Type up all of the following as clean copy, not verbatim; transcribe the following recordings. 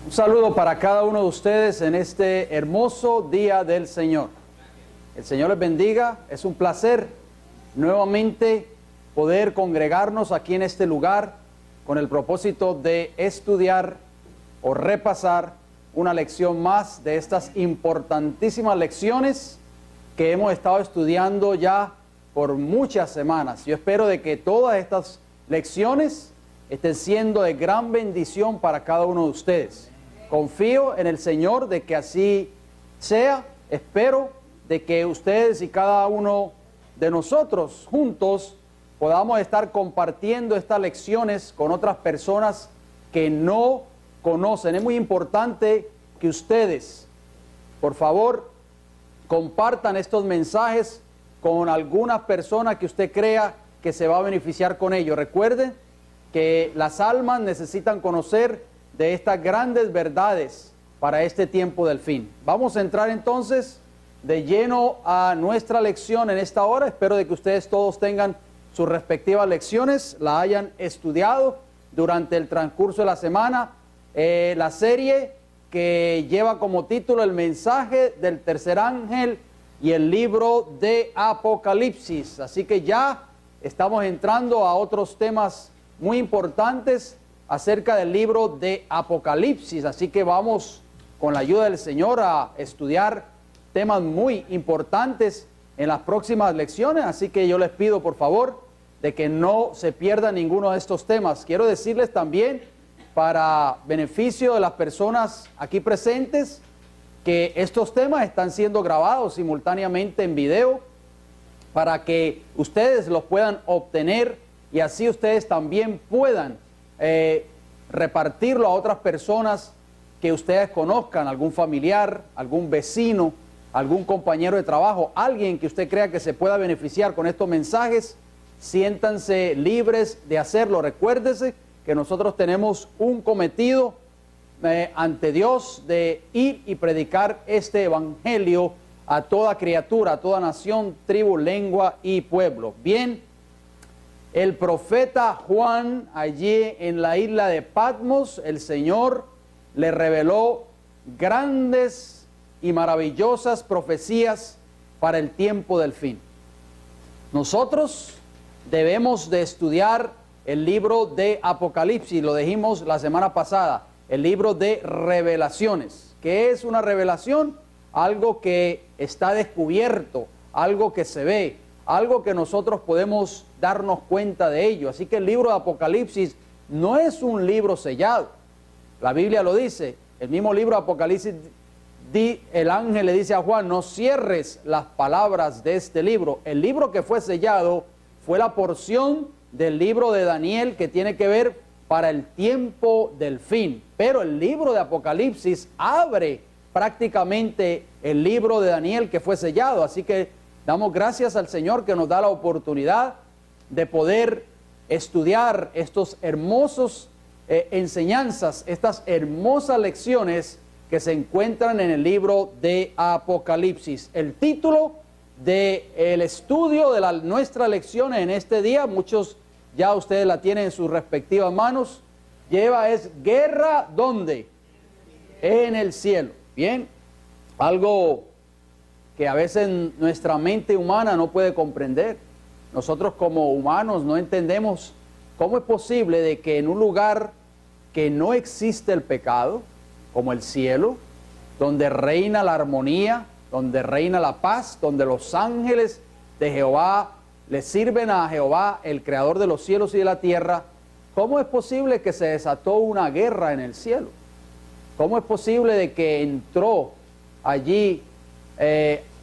Un saludo para cada uno de ustedes en este hermoso día del Señor. El Señor les bendiga. Es un placer nuevamente poder congregarnos aquí en este lugar con el propósito de estudiar o repasar una lección más de estas importantísimas lecciones que hemos estado estudiando ya por muchas semanas. Yo espero de que todas estas lecciones estén siendo de gran bendición para cada uno de ustedes. Confío en el Señor de que así sea. Espero de que ustedes y cada uno de nosotros juntos podamos estar compartiendo estas lecciones con otras personas que no conocen. Es muy importante que ustedes, por favor, compartan estos mensajes con alguna persona que usted crea que se va a beneficiar con ello. Recuerden que las almas necesitan conocer de estas grandes verdades para este tiempo del fin. Vamos a entrar entonces de lleno a nuestra lección en esta hora. Espero de que ustedes todos tengan sus respectivas lecciones, la hayan estudiado durante el transcurso de la semana. La serie que lleva como título el mensaje del tercer ángel y el libro de Apocalipsis. Así que ya estamos entrando a otros temas muy importantes acerca del libro de Apocalipsis. Así que vamos, con la ayuda del Señor, a estudiar temas muy importantes en las próximas lecciones. Así que yo les pido, por favor, de que no se pierda ninguno de estos temas. Quiero decirles también, para beneficio de las personas aquí presentes, que estos temas están siendo grabados simultáneamente en video para que ustedes los puedan obtener y así ustedes también puedan repartirlo a otras personas que ustedes conozcan, algún familiar, algún vecino, algún compañero de trabajo, alguien que usted crea que se pueda beneficiar con estos mensajes. Siéntanse libres de hacerlo. Recuérdese que nosotros tenemos un cometido ante Dios de ir y predicar este evangelio a toda criatura, a toda nación, tribu, lengua y pueblo. Bien, el profeta Juan, allí en la isla de Patmos, el Señor le reveló grandes y maravillosas profecías para el tiempo del fin. Nosotros debemos de estudiar el libro de Apocalipsis, lo dijimos la semana pasada, el libro de revelaciones. ¿Qué es una revelación? Algo que está descubierto, algo que se ve, algo que nosotros podemos darnos cuenta de ello. Así que el libro de Apocalipsis no es un libro sellado. La Biblia lo dice, el mismo libro de Apocalipsis, el ángel le dice a Juan: no cierres las palabras de este libro. El libro que fue sellado fue la porción del libro de Daniel que tiene que ver para el tiempo del fin. Pero el libro de Apocalipsis abre prácticamente el libro de Daniel que fue sellado. Así que damos gracias al Señor que nos da la oportunidad de poder estudiar estos hermosos enseñanzas, estas hermosas lecciones que se encuentran en el libro de Apocalipsis. El título del estudio de nuestras lecciones en este día, muchos ya ustedes la tienen en sus respectivas manos, es guerra, ¿dónde? En el cielo. Bien, algo que a veces nuestra mente humana no puede comprender. Nosotros como humanos no entendemos cómo es posible de que en un lugar que no existe el pecado, como el cielo, donde reina la armonía, donde reina la paz, donde los ángeles de Jehová le sirven a Jehová, el creador de los cielos y de la tierra, ¿cómo es posible que se desató una guerra en el cielo? ¿Cómo es posible de que entró allí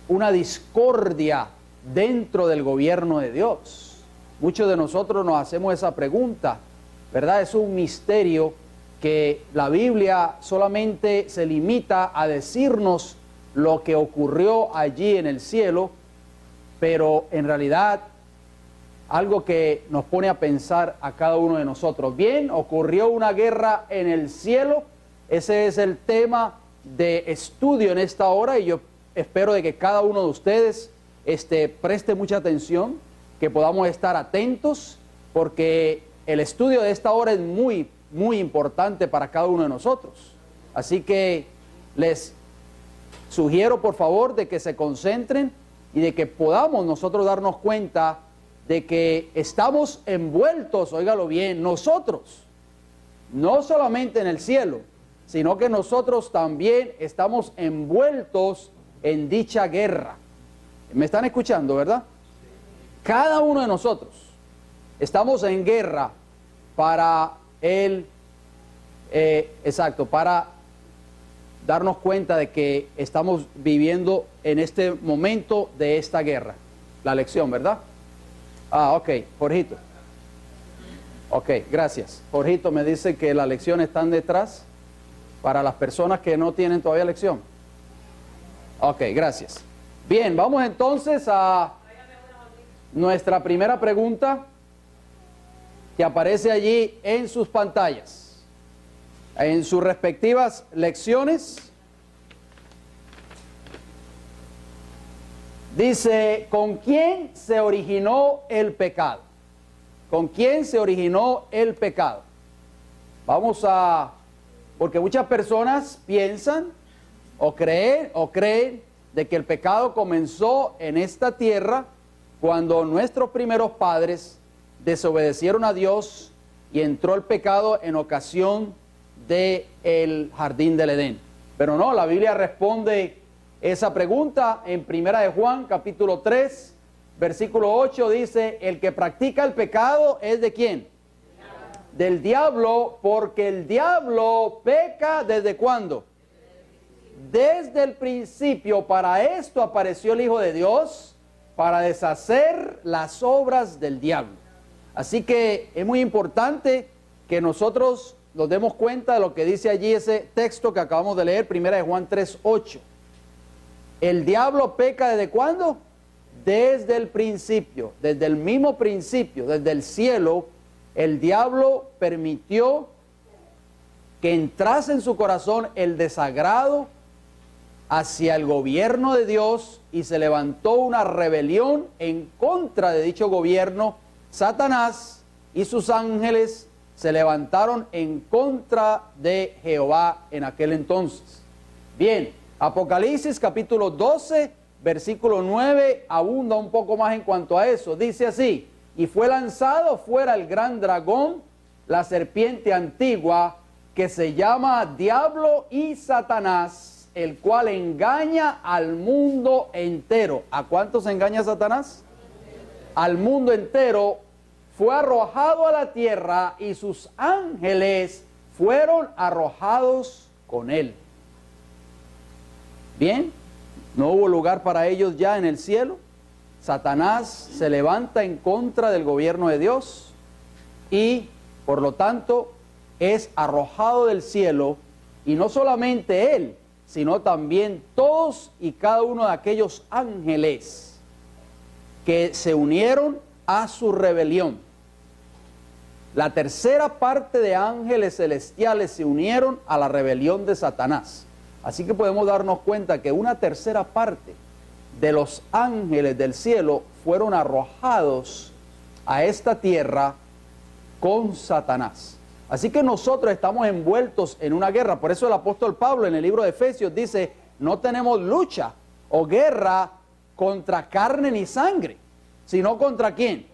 una discordia dentro del gobierno de Dios? Muchos de nosotros nos hacemos esa pregunta, ¿verdad? Es un misterio que la Biblia solamente se limita a decirnos lo que ocurrió allí en el cielo, pero en realidad algo que nos pone a pensar a cada uno de nosotros. Bien, ocurrió una guerra en el cielo. Ese es el tema de estudio en esta hora y yo espero de que cada uno de ustedes preste mucha atención, que podamos estar atentos, porque el estudio de esta hora es muy importante para cada uno de nosotros. Así que les sugiero por favor de que se concentren y de que podamos nosotros darnos cuenta de que estamos envueltos, óigalo bien, nosotros, no solamente en el cielo, sino que nosotros también estamos envueltos en dicha guerra. ¿Me están escuchando, verdad? Cada uno de nosotros estamos en guerra para para darnos cuenta de que estamos viviendo en este momento de esta guerra. La lección, ¿verdad? Ok, Jorgito. Ok, gracias. Jorgito me dice que las lecciones están detrás para las personas que no tienen todavía lección. Ok, gracias. Bien, vamos entonces a nuestra primera pregunta que aparece allí en sus pantallas, en sus respectivas lecciones. Dice, ¿con quién se originó el pecado? ¿Con quién se originó el pecado? Porque muchas personas piensan o creen de que el pecado comenzó en esta tierra cuando nuestros primeros padres desobedecieron a Dios y entró el pecado en ocasión del jardín del Edén. Pero no, la Biblia responde esa pregunta en 1 de Juan, capítulo 3, versículo 8, dice, el que practica el pecado es ¿de quién? Del diablo, porque el diablo peca ¿desde cuándo? Desde el principio. Para esto apareció el Hijo de Dios, para deshacer las obras del diablo. Así que es muy importante que nosotros nos demos cuenta de lo que dice allí ese texto que acabamos de leer, 1 de Juan 3, 8. El diablo peca ¿desde cuándo? Desde el principio, desde el mismo principio, desde el cielo. El diablo permitió que entrase en su corazón el desagrado hacia el gobierno de Dios y se levantó una rebelión en contra de dicho gobierno. Satanás y sus ángeles se levantaron en contra de Jehová en aquel entonces. Bien, Apocalipsis capítulo 12, versículo 9, abunda un poco más en cuanto a eso. Dice así, y fue lanzado fuera el gran dragón, la serpiente antigua, que se llama Diablo y Satanás, el cual engaña al mundo entero. ¿A cuántos engaña Satanás? Al mundo entero. Fue arrojado a la tierra y sus ángeles fueron arrojados con él. Bien, no hubo lugar para ellos ya en el cielo. Satanás se levanta en contra del gobierno de Dios y por lo tanto es arrojado del cielo, y no solamente él, sino también todos y cada uno de aquellos ángeles que se unieron a su rebelión. La tercera parte de ángeles celestiales se unieron a la rebelión de Satanás. Así que podemos darnos cuenta que una tercera parte de los ángeles del cielo fueron arrojados a esta tierra con Satanás. Así que nosotros estamos envueltos en una guerra. Por eso el apóstol Pablo en el libro de Efesios dice, no tenemos lucha o guerra contra carne ni sangre, sino contra ¿quién?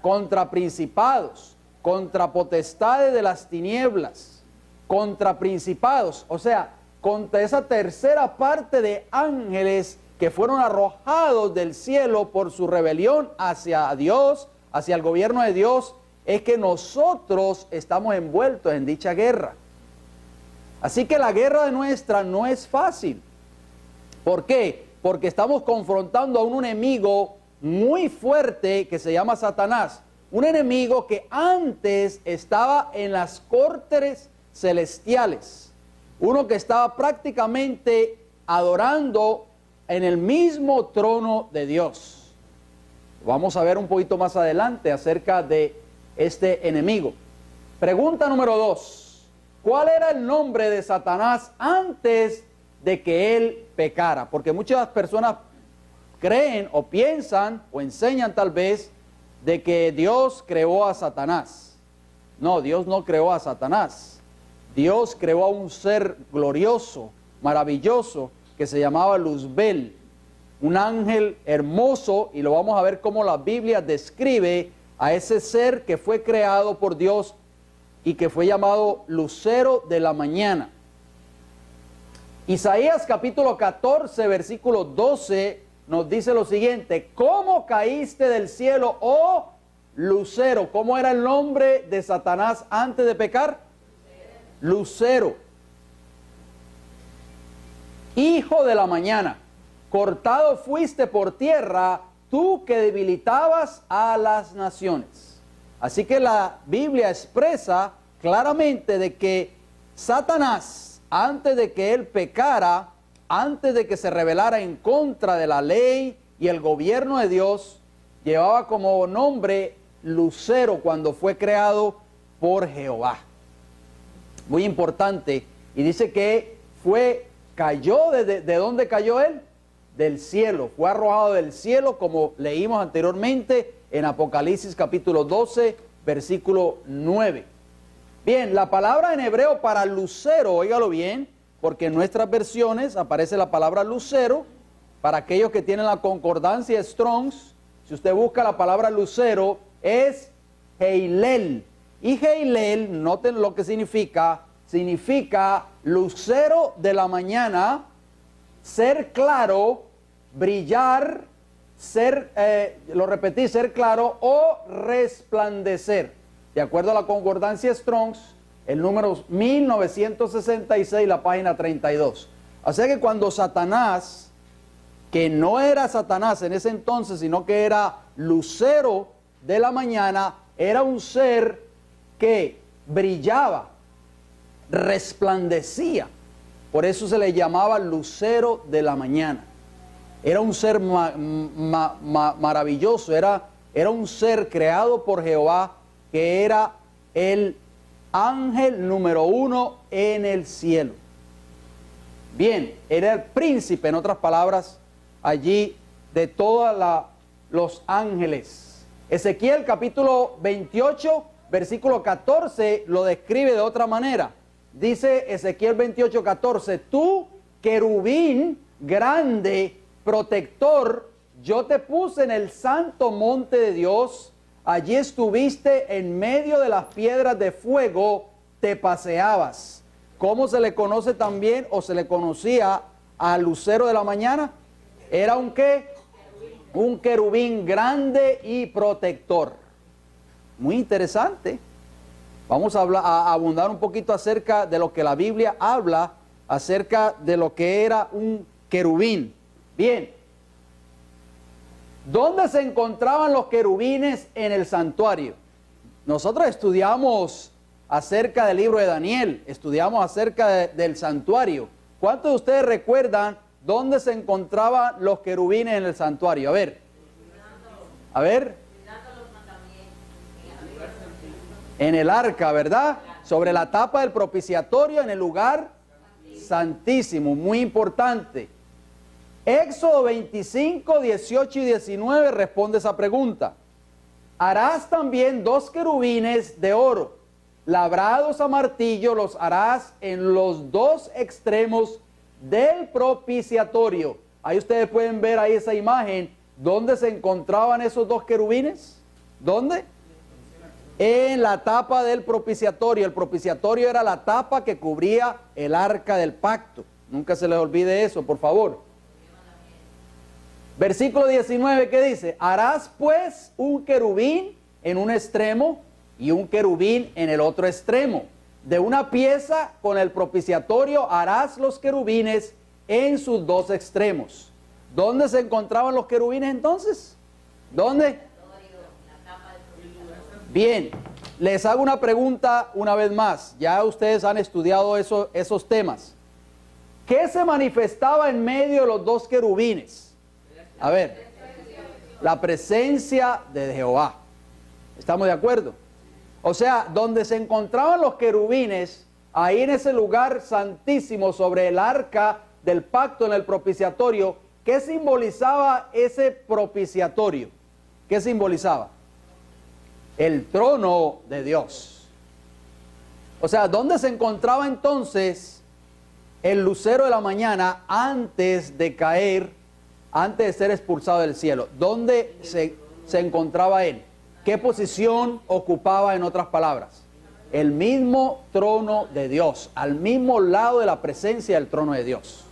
Contra principados, contra potestades de las tinieblas, contra principados, o sea, contra esa tercera parte de ángeles que fueron arrojados del cielo por su rebelión hacia Dios, hacia el gobierno de Dios. Es que nosotros estamos envueltos en dicha guerra. Así que la guerra nuestra no es fácil. ¿Por qué? Porque estamos confrontando a un enemigo muy fuerte que se llama Satanás. Un enemigo que antes estaba en las cortes celestiales. Uno que estaba prácticamente adorando en el mismo trono de Dios. Vamos a ver un poquito más adelante acerca de este enemigo. Pregunta número 2. ¿Cuál era el nombre de Satanás antes de que él pecara? Porque muchas personas creen o piensan o enseñan tal vez de que Dios creó a Satanás. No, Dios no creó a Satanás. Dios creó a un ser glorioso, maravilloso, que se llamaba Luzbel, un ángel hermoso, y lo vamos a ver cómo la Biblia describe a ese ser que fue creado por Dios y que fue llamado lucero de la mañana. Isaías capítulo 14, versículo 12, nos dice lo siguiente: ¿cómo caíste del cielo, oh lucero? ¿Cómo era el nombre de Satanás antes de pecar? Lucero. Hijo de la mañana, cortado fuiste por tierra, tú que debilitabas a las naciones. Así que la Biblia expresa claramente de que Satanás, antes de que él pecara, antes de que se rebelara en contra de la ley y el gobierno de Dios, llevaba como nombre lucero cuando fue creado por Jehová. Muy importante. Y dice que cayó, ¿de dónde cayó él? Del cielo. Fue arrojado del cielo, como leímos anteriormente en Apocalipsis capítulo 12, versículo 9. Bien, la palabra en hebreo para lucero, óigalo bien, porque en nuestras versiones aparece la palabra lucero. Para aquellos que tienen la concordancia Strong's, si usted busca la palabra lucero, es Heilel. Y Heilel, noten lo que significa lucero de la mañana, ser claro, brillar, ser claro o resplandecer. De acuerdo a la concordancia Strong's, el número 1966, la página 32. O sea que cuando Satanás, que no era Satanás en ese entonces, sino que era lucero de la mañana, era un ser que brillaba, resplandecía. Por eso se le llamaba lucero de la mañana. Era un ser maravilloso, era un ser creado por Jehová, que era el ángel número 1 en el cielo. Bien, era el príncipe, en otras palabras, allí de todos los ángeles. Ezequiel capítulo 28, versículo 14, lo describe de otra manera. Dice Ezequiel 28, 14, tú, querubín grande, protector, yo te puse en el santo monte de Dios, allí estuviste en medio de las piedras de fuego, te paseabas. ¿Cómo se le conoce también o se le conocía al lucero de la mañana? Era un ¿qué? Un querubín grande y protector. Muy interesante. Vamos a abundar un poquito acerca de lo que la Biblia habla acerca de lo que era un querubín. Bien, ¿dónde se encontraban los querubines en el santuario? Nosotros estudiamos acerca del libro de Daniel, estudiamos acerca del santuario. ¿Cuántos de ustedes recuerdan dónde se encontraban los querubines en el santuario? A ver. En el arca, ¿verdad? Sobre la tapa del propiciatorio, en el lugar santísimo, muy importante. Éxodo 25, 18 y 19 responde esa pregunta. Harás también 2 querubines de oro, labrados a martillo, los harás en los 2 extremos del propiciatorio. Ahí ustedes pueden ver ahí esa imagen. ¿Dónde se encontraban esos 2 querubines? ¿Dónde? En la tapa del propiciatorio. El propiciatorio era la tapa que cubría el arca del pacto. Nunca se les olvide eso, por favor. Versículo 19, ¿qué dice? Harás pues un querubín en un extremo y un querubín en el otro extremo. De una pieza con el propiciatorio harás los querubines en sus 2 extremos. ¿Dónde se encontraban los querubines entonces? ¿Dónde? Bien, les hago una pregunta una vez más. Ya ustedes han estudiado esos temas. ¿Qué se manifestaba en medio de los 2 querubines? A ver, la presencia de Jehová. ¿Estamos de acuerdo? O sea, donde se encontraban los querubines, ahí en ese lugar santísimo sobre el arca del pacto en el propiciatorio, ¿qué simbolizaba ese propiciatorio? ¿Qué simbolizaba? El trono de Dios. O sea, ¿dónde se encontraba entonces el lucero de la mañana antes de caer, antes de ser expulsado del cielo? ¿Dónde se encontraba él? ¿Qué posición ocupaba, en otras palabras? El mismo trono de Dios, al mismo lado de la presencia del trono de Dios.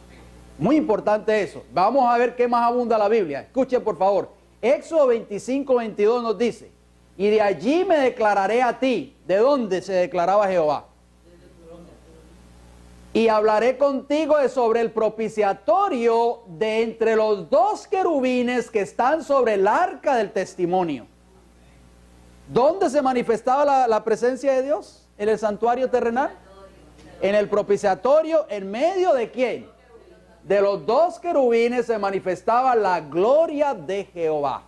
Muy importante eso. Vamos a ver qué más abunda la Biblia. Escuchen por favor. Éxodo 25:22 nos dice: y de allí me declararé a ti. ¿De dónde se declaraba Jehová? Y hablaré contigo de sobre el propiciatorio de entre los dos querubines que están sobre el arca del testimonio. ¿Dónde se manifestaba la presencia de Dios? ¿En el santuario terrenal? En el propiciatorio, ¿en medio de quién? De los dos querubines se manifestaba la gloria de Jehová.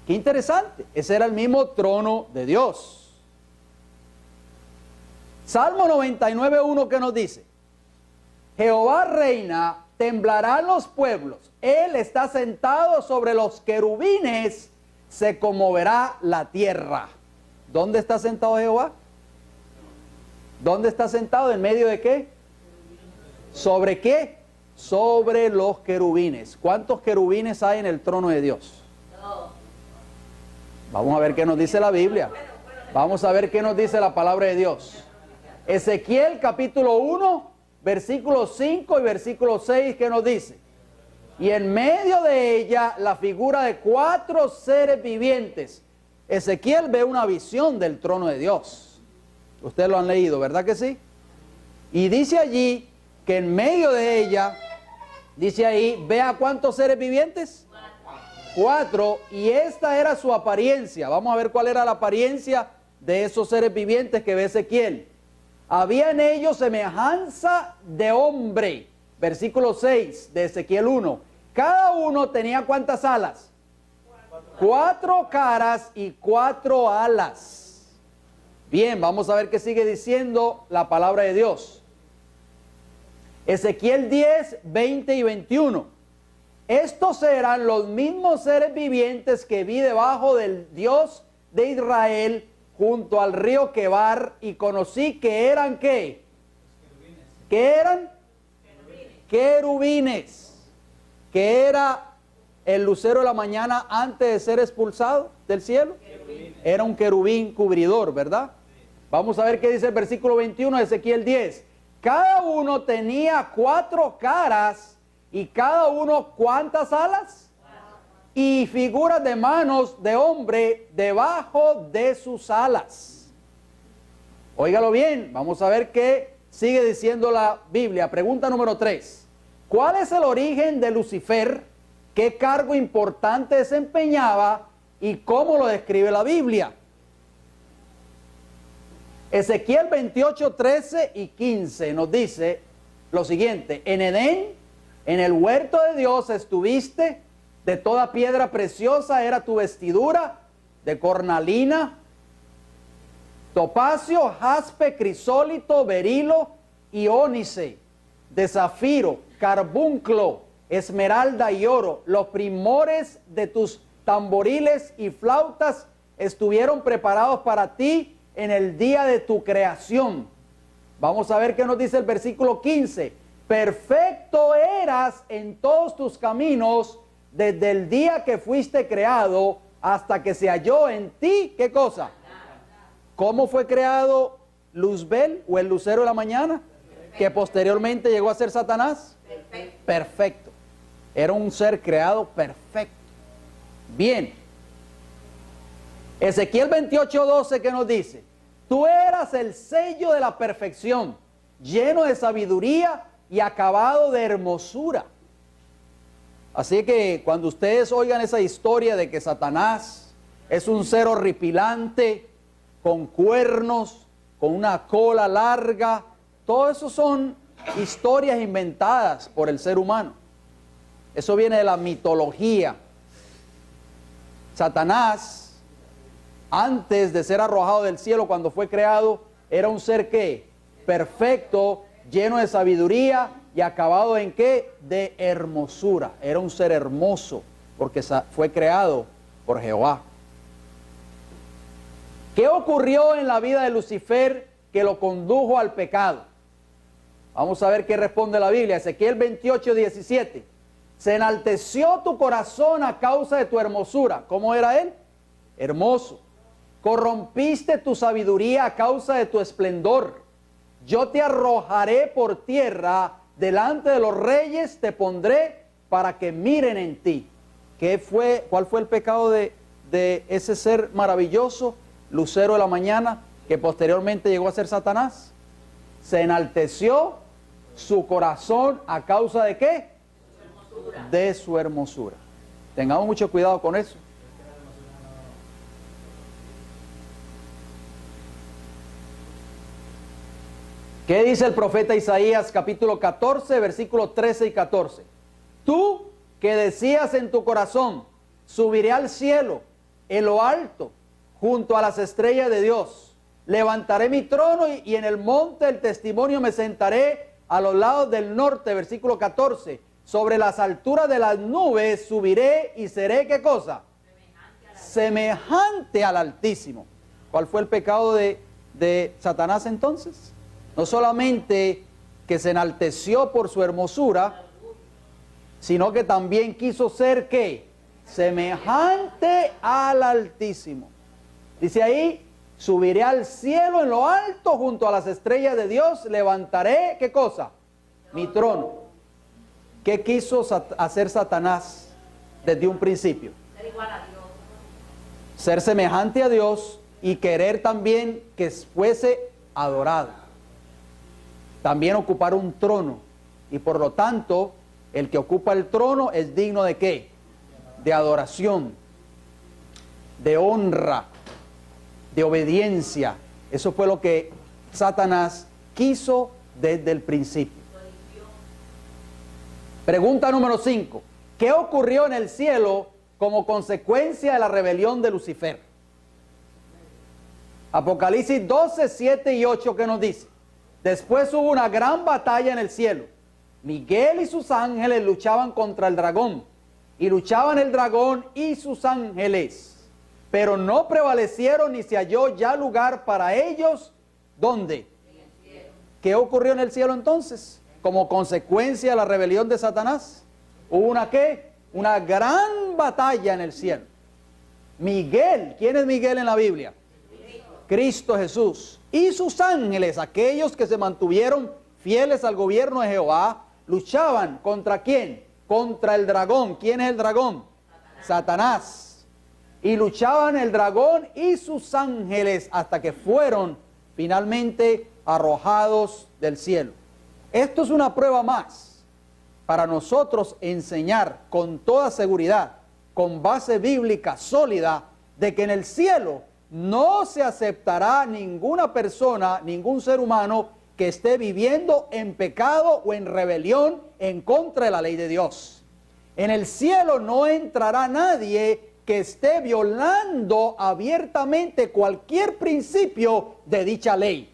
Qué interesante, ese era el mismo trono de Dios. Salmo 99:1 que nos dice: Jehová reina, temblarán los pueblos, Él está sentado sobre los querubines, se conmoverá la tierra. ¿Dónde está sentado Jehová? ¿Dónde está sentado? ¿En medio de qué? ¿Sobre qué? Sobre los querubines. ¿Cuántos querubines hay en el trono de Dios? Vamos a ver qué nos dice la Biblia. Vamos a ver qué nos dice la palabra de Dios. Ezequiel capítulo 1, versículos 5 y versículo 6, ¿qué nos dice? Y en medio de ella la figura de 4 seres vivientes. Ezequiel ve una visión del trono de Dios. Ustedes lo han leído, ¿verdad que sí? Y dice allí que en medio de ella, dice ahí, vea cuántos seres vivientes. 4, y esta era su apariencia. Vamos a ver cuál era la apariencia de esos seres vivientes que ve Ezequiel. Había en ellos semejanza de hombre. Versículo 6 de Ezequiel 1. Cada uno tenía ¿cuántas alas? 4 caras y 4 alas. Bien, vamos a ver qué sigue diciendo la palabra de Dios. Ezequiel 10, 20 y 21. Estos eran los mismos seres vivientes que vi debajo del Dios de Israel junto al río Quebar, y conocí que eran ¿qué? ¿Qué eran? Querubines. ¿Qué era el lucero de la mañana antes de ser expulsado del cielo? Era un querubín cubridor, ¿verdad? Vamos a ver qué dice el versículo 21 de Ezequiel 10. Cada uno tenía 4 caras y cada uno ¿cuántas alas? Y figuras de manos de hombre debajo de sus alas. Óigalo bien, vamos a ver qué sigue diciendo la Biblia. Pregunta número 3. ¿Cuál es el origen de Lucifer? ¿Qué cargo importante desempeñaba? ¿Y cómo lo describe la Biblia? Ezequiel 28, 13 y 15 nos dice lo siguiente: en Edén, en el huerto de Dios estuviste, de toda piedra preciosa era tu vestidura, de cornalina, topacio, jaspe, crisólito, berilo y ónice, de zafiro, carbunclo, esmeralda y oro. Los primores de tus tamboriles y flautas estuvieron preparados para ti en el día de tu creación. Vamos a ver qué nos dice el versículo 15. Perfecto eras en todos tus caminos desde el día que fuiste creado hasta que se halló en ti, ¿qué cosa? ¿Cómo fue creado Luzbel o el lucero de la mañana? Que posteriormente llegó a ser Satanás. Perfecto. Era un ser creado perfecto. Bien. Ezequiel 28, 12, ¿qué nos dice? Tú eras el sello de la perfección, lleno de sabiduría y acabado de hermosura. Así que cuando ustedes oigan esa historia de que Satanás es un ser horripilante, con cuernos, con una cola larga, todo eso son historias inventadas por el ser humano. Eso viene de la mitología. Satanás, antes de ser arrojado del cielo, cuando fue creado, era un ser ¿qué? Perfecto, lleno de sabiduría y acabado en ¿qué? De hermosura. Era un ser hermoso porque fue creado por Jehová. ¿Qué ocurrió en la vida de Lucifer que lo condujo al pecado? Vamos a ver qué responde la Biblia. Ezequiel 28, 17. Se enalteció tu corazón a causa de tu hermosura. ¿Cómo era él? Hermoso. Corrompiste tu sabiduría a causa de tu esplendor. Yo te arrojaré por tierra, delante de los reyes te pondré para que miren en ti. ¿Cuál fue el pecado de ese ser maravilloso, lucero de la mañana, que posteriormente llegó a ser Satanás? Se enalteció su corazón a causa de ¿qué? De su hermosura. Tengamos mucho cuidado con eso. ¿Qué dice el profeta Isaías capítulo 14, versículos 13 y 14? Tú que decías en tu corazón, subiré al cielo, en lo alto, junto a las estrellas de Dios. Levantaré mi trono y en el monte del testimonio me sentaré a los lados del norte, versículo 14. Sobre las alturas de las nubes subiré y seré, ¿qué cosa? Semejante al Altísimo. ¿Cuál fue el pecado de Satanás entonces? No solamente que se enalteció por su hermosura, sino que también quiso ser ¿qué? Semejante al Altísimo. Dice ahí, subiré al cielo en lo alto junto a las estrellas de Dios, levantaré, ¿qué cosa? Mi trono. ¿Qué quiso hacer Satanás desde un principio? Ser igual a Dios. Ser semejante a Dios y querer también que fuese adorado. También ocupar un trono. Y por lo tanto, el que ocupa el trono es digno de ¿qué? De adoración, de honra, de obediencia. Eso fue lo que Satanás quiso desde el principio. Pregunta número 5. ¿Qué ocurrió en el cielo como consecuencia de la rebelión de Lucifer? Apocalipsis 12, 7 y 8, ¿qué nos dice? Después hubo una gran batalla en el cielo. Miguel y sus ángeles luchaban contra el dragón. Y luchaban el dragón y sus ángeles. Pero no prevalecieron ni se halló ya lugar para ellos. ¿Dónde? En el cielo. ¿Qué ocurrió en el cielo entonces? Como consecuencia de la rebelión de Satanás. ¿Hubo una qué? Una gran batalla en el cielo. Miguel, ¿quién es Miguel en la Biblia? Cristo Jesús. Y sus ángeles, aquellos que se mantuvieron fieles al gobierno de Jehová, luchaban ¿contra quién? Contra el dragón. ¿Quién es el dragón? Satanás. Y luchaban el dragón y sus ángeles hasta que fueron finalmente arrojados del cielo. Esto es una prueba más para nosotros enseñar con toda seguridad, con base bíblica sólida, de que en el cielo no se aceptará ninguna persona, ningún ser humano que esté viviendo en pecado o en rebelión en contra de la ley de Dios. En el cielo no entrará nadie que esté violando abiertamente cualquier principio de dicha ley.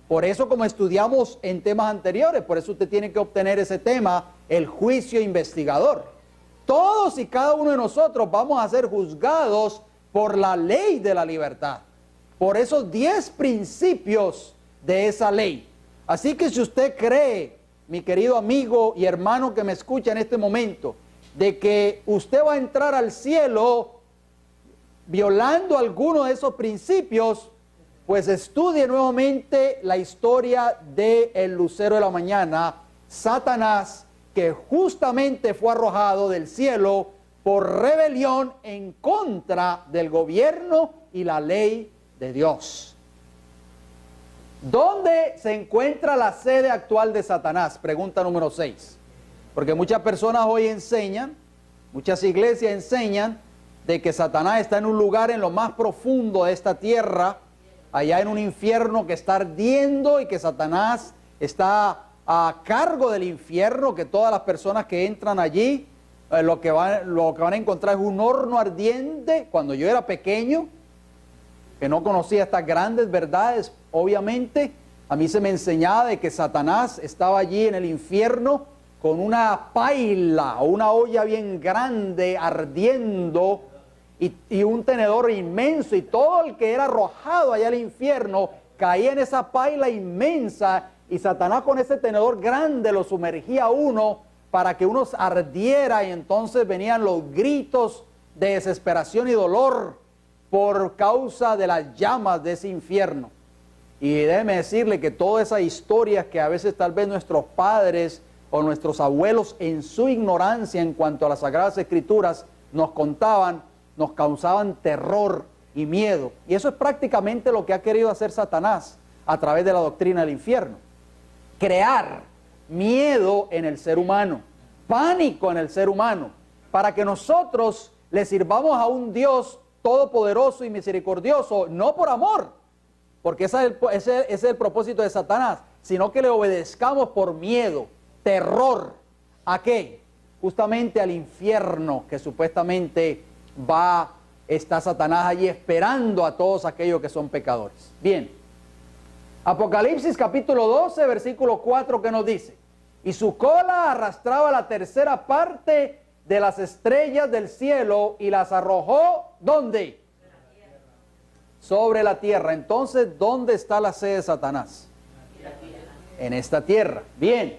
Por eso, como estudiamos en temas anteriores, por eso usted tiene que obtener ese tema, el juicio investigador. Todos y cada uno de nosotros vamos a ser juzgados por la ley de la libertad, por esos 10 principios de esa ley. Así que si usted cree, mi querido amigo y hermano que me escucha en este momento, de que usted va a entrar al cielo violando alguno de esos principios, pues estudie nuevamente la historia del lucero de la mañana, Satanás, que justamente fue arrojado del cielo por rebelión en contra del gobierno y la ley de Dios. ¿Dónde se encuentra la sede actual de Satanás? Pregunta número 6. Porque muchas personas hoy enseñan, muchas iglesias enseñan de que Satanás está en un lugar en lo más profundo de esta tierra, allá en un infierno que está ardiendo y que Satanás está a cargo del infierno, que todas las personas que entran allí, lo que van a encontrar es un horno ardiente. Cuando yo era pequeño, que no conocía estas grandes verdades, obviamente, a mí se me enseñaba de que Satanás estaba allí en el infierno con una paila o una olla bien grande ardiendo y un tenedor inmenso, y todo el que era arrojado allá al infierno caía en esa paila inmensa y Satanás con ese tenedor grande lo sumergía a uno para que uno ardiera, y entonces venían los gritos de desesperación y dolor por causa de las llamas de ese infierno. Y déjeme decirle que todas esas historias que a veces tal vez nuestros padres o nuestros abuelos en su ignorancia en cuanto a las Sagradas Escrituras nos contaban, nos causaban terror y miedo. Y eso es prácticamente lo que ha querido hacer Satanás a través de la doctrina del infierno. Crear miedo en el ser humano, pánico en el ser humano, para que nosotros le sirvamos a un Dios todopoderoso y misericordioso, no por amor, porque ese es el propósito de Satanás, sino que le obedezcamos por miedo, terror. ¿A qué? Justamente al infierno, que supuestamente está Satanás allí esperando a todos aquellos que son pecadores. Bien, Apocalipsis capítulo 12, versículo 4, que nos dice: y su cola arrastraba la tercera parte de las estrellas del cielo y las arrojó, ¿dónde? Sobre la tierra. Entonces, ¿dónde está la sede de Satanás? En esta tierra. Bien.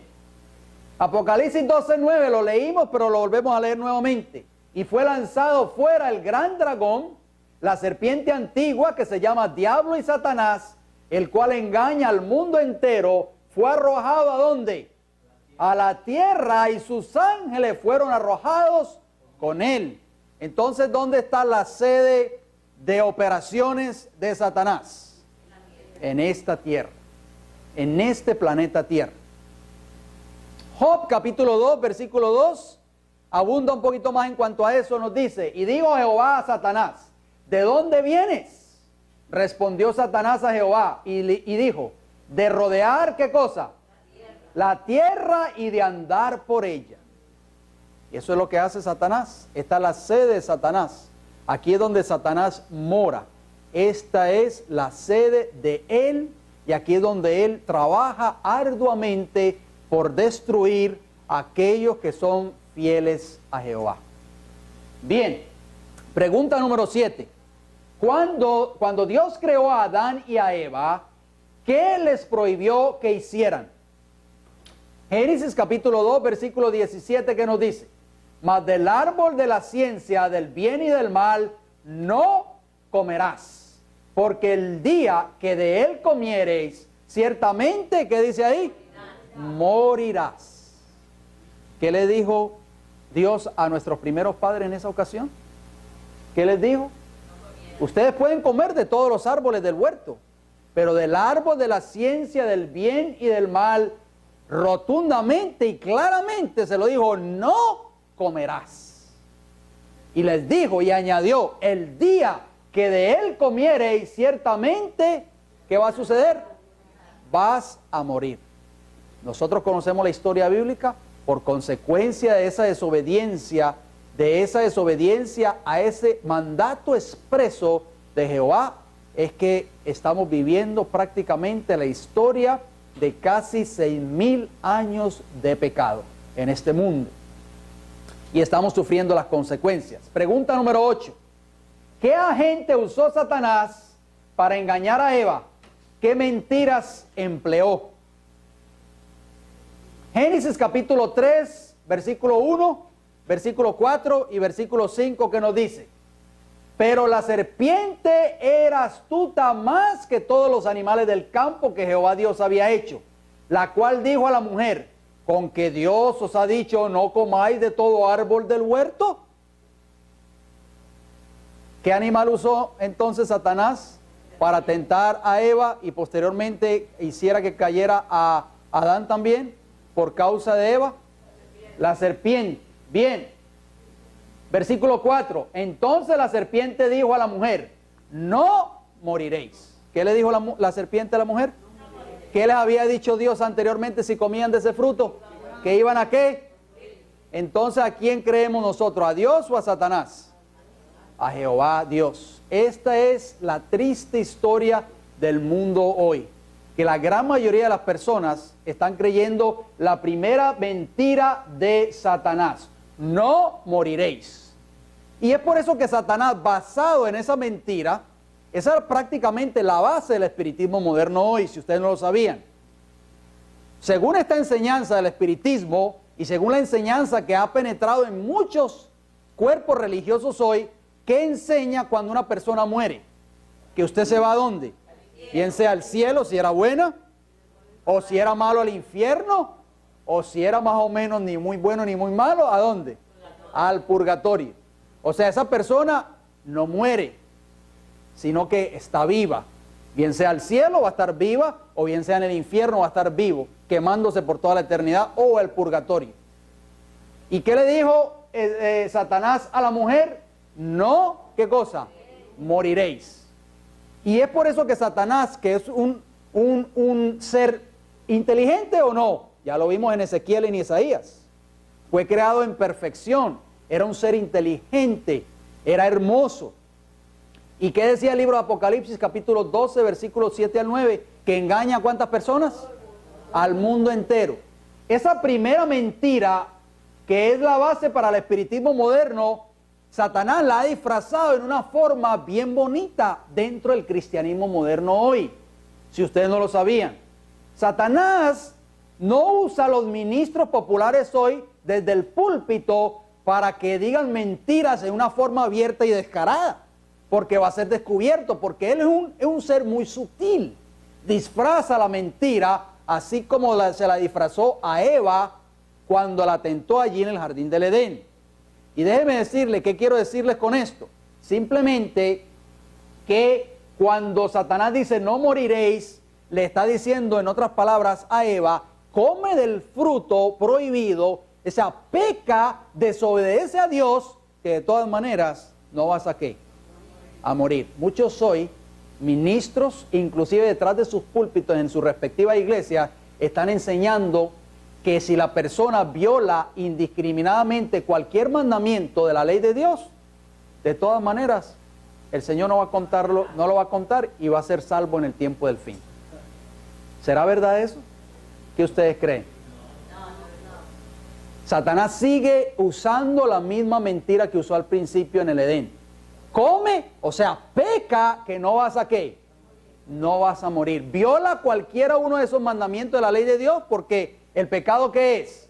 Apocalipsis 12:9 lo leímos, pero lo volvemos a leer nuevamente. Y fue lanzado fuera el gran dragón, la serpiente antigua, que se llama Diablo y Satanás, el cual engaña al mundo entero. Fue arrojado ¿a dónde? A la tierra, y sus ángeles fueron arrojados con él. Entonces, ¿dónde está la sede de operaciones de Satanás? En esta tierra, en este planeta Tierra. Job capítulo 2, versículo 2, abunda un poquito más en cuanto a eso. Nos dice: y dijo Jehová a Satanás, ¿de dónde vienes? Respondió Satanás a Jehová y dijo: de rodear, ¿qué cosa? La tierra y de andar por ella. Y eso es lo que hace Satanás. Esta es la sede de Satanás. Aquí es donde Satanás mora. Esta es la sede de él, y aquí es donde él trabaja arduamente por destruir a aquellos que son fieles a Jehová. Bien, pregunta número 7. Cuando Dios creó a Adán y a Eva, ¿qué les prohibió que hicieran? Génesis capítulo 2, versículo 17, que nos dice: mas del árbol de la ciencia del bien y del mal no comerás, porque el día que de él comiereis, ciertamente, ¿qué dice ahí? Morirás. ¿Qué le dijo Dios a nuestros primeros padres en esa ocasión? ¿Qué les dijo? Ustedes pueden comer de todos los árboles del huerto, pero del árbol de la ciencia del bien y del mal, rotundamente y claramente se lo dijo: no comerás. Y les dijo y añadió: el día que de él comiereis, ciertamente, ¿qué va a suceder? Vas a morir. Nosotros conocemos la historia bíblica. Por consecuencia de esa desobediencia a ese mandato expreso de Jehová, es que estamos viviendo prácticamente la historia de casi 6,000 años de pecado en este mundo. Y estamos sufriendo las consecuencias. Pregunta número 8. ¿Qué agente usó Satanás para engañar a Eva? ¿Qué mentiras empleó? Génesis capítulo 3, versículo 1, versículo 4 y versículo 5, que nos dice: pero la serpiente era astuta más que todos los animales del campo que Jehová Dios había hecho, la cual dijo a la mujer: ¿con que Dios os ha dicho no comáis de todo árbol del huerto? ¿Qué animal usó entonces Satanás para tentar a Eva y posteriormente hiciera que cayera a Adán también por causa de Eva? La serpiente. Bien. Versículo 4. Entonces la serpiente dijo a la mujer: no moriréis. ¿Qué le dijo la serpiente a la mujer? ¿Qué les había dicho Dios anteriormente si comían de ese fruto? ¿Que iban a qué? Entonces, ¿a quién creemos nosotros? ¿A Dios o a Satanás? A Jehová Dios. Esta es la triste historia del mundo hoy, que la gran mayoría de las personas están creyendo la primera mentira de Satanás: no moriréis. Y es por eso que Satanás, basado en esa mentira, Esa es prácticamente la base del espiritismo moderno hoy, si ustedes no lo sabían. Según esta enseñanza del espiritismo y según la enseñanza que ha penetrado en muchos cuerpos religiosos hoy, ¿qué enseña cuando una persona muere? Que usted se va ¿a dónde? Bien sea al cielo, si era buena, o si era malo al infierno, o si era más o menos ni muy bueno ni muy malo, ¿a dónde? Al purgatorio. O sea, esa persona no muere, sino que está viva. Bien sea al cielo va a estar viva, o bien sea en el infierno va a estar vivo, quemándose por toda la eternidad, o el purgatorio. ¿Y qué le dijo Satanás a la mujer? No, ¿qué cosa? Moriréis. Y es por eso que Satanás, que es un ser inteligente o no, ya lo vimos en Ezequiel y en Isaías, fue creado en perfección, era un ser inteligente, era hermoso. ¿Y qué decía el libro de Apocalipsis, capítulo 12, versículos 7 al 9? Que engaña a ¿cuántas personas? Al mundo entero. Esa primera mentira, que es la base para el espiritismo moderno, Satanás la ha disfrazado en una forma bien bonita dentro del cristianismo moderno hoy, si ustedes no lo sabían. Satanás no usa a los ministros populares hoy desde el púlpito para que digan mentiras en una forma abierta y descarada, porque va a ser descubierto, porque él es un ser muy sutil. Disfraza la mentira, así como se la disfrazó a Eva cuando la tentó allí en el jardín del Edén. Y déjenme decirle, ¿qué quiero decirles con esto? Simplemente que cuando Satanás dice no moriréis, le está diciendo en otras palabras a Eva, come del fruto prohibido, o sea, peca, desobedece a Dios, que de todas maneras no vas a ¿qué? A morir. Muchos hoy, ministros, inclusive detrás de sus púlpitos en su respectiva iglesia, están enseñando que si la persona viola indiscriminadamente cualquier mandamiento de la ley de Dios, de todas maneras, el Señor no va a contarlo, no lo va a contar y va a ser salvo en el tiempo del fin. ¿Será verdad eso? ¿Qué ustedes creen? Satanás sigue usando la misma mentira que usó al principio en el Edén. Come, o sea, peca, que no vas a ¿qué? No vas a morir. Viola cualquiera uno de esos mandamientos de la ley de Dios, porque el pecado ¿qué es?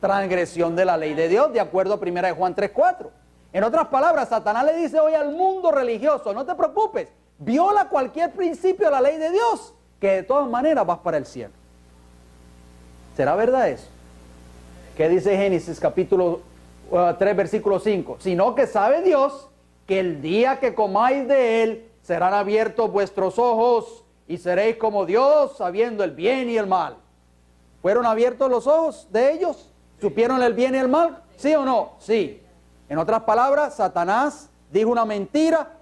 Transgresión de la ley de Dios, de acuerdo a 1 Juan 3:4. En otras palabras, Satanás le dice hoy al mundo religioso, no te preocupes, viola cualquier principio de la ley de Dios, que de todas maneras vas para el cielo. ¿Será verdad eso? ¿Qué dice Génesis capítulo 3, versículo 5? Sino que sabe Dios que el día que comáis de él, serán abiertos vuestros ojos y seréis como Dios, sabiendo el bien y el mal. ¿Fueron abiertos los ojos de ellos? ¿Supieron el bien y el mal? ¿Sí o no? Sí. En otras palabras, Satanás dijo una mentira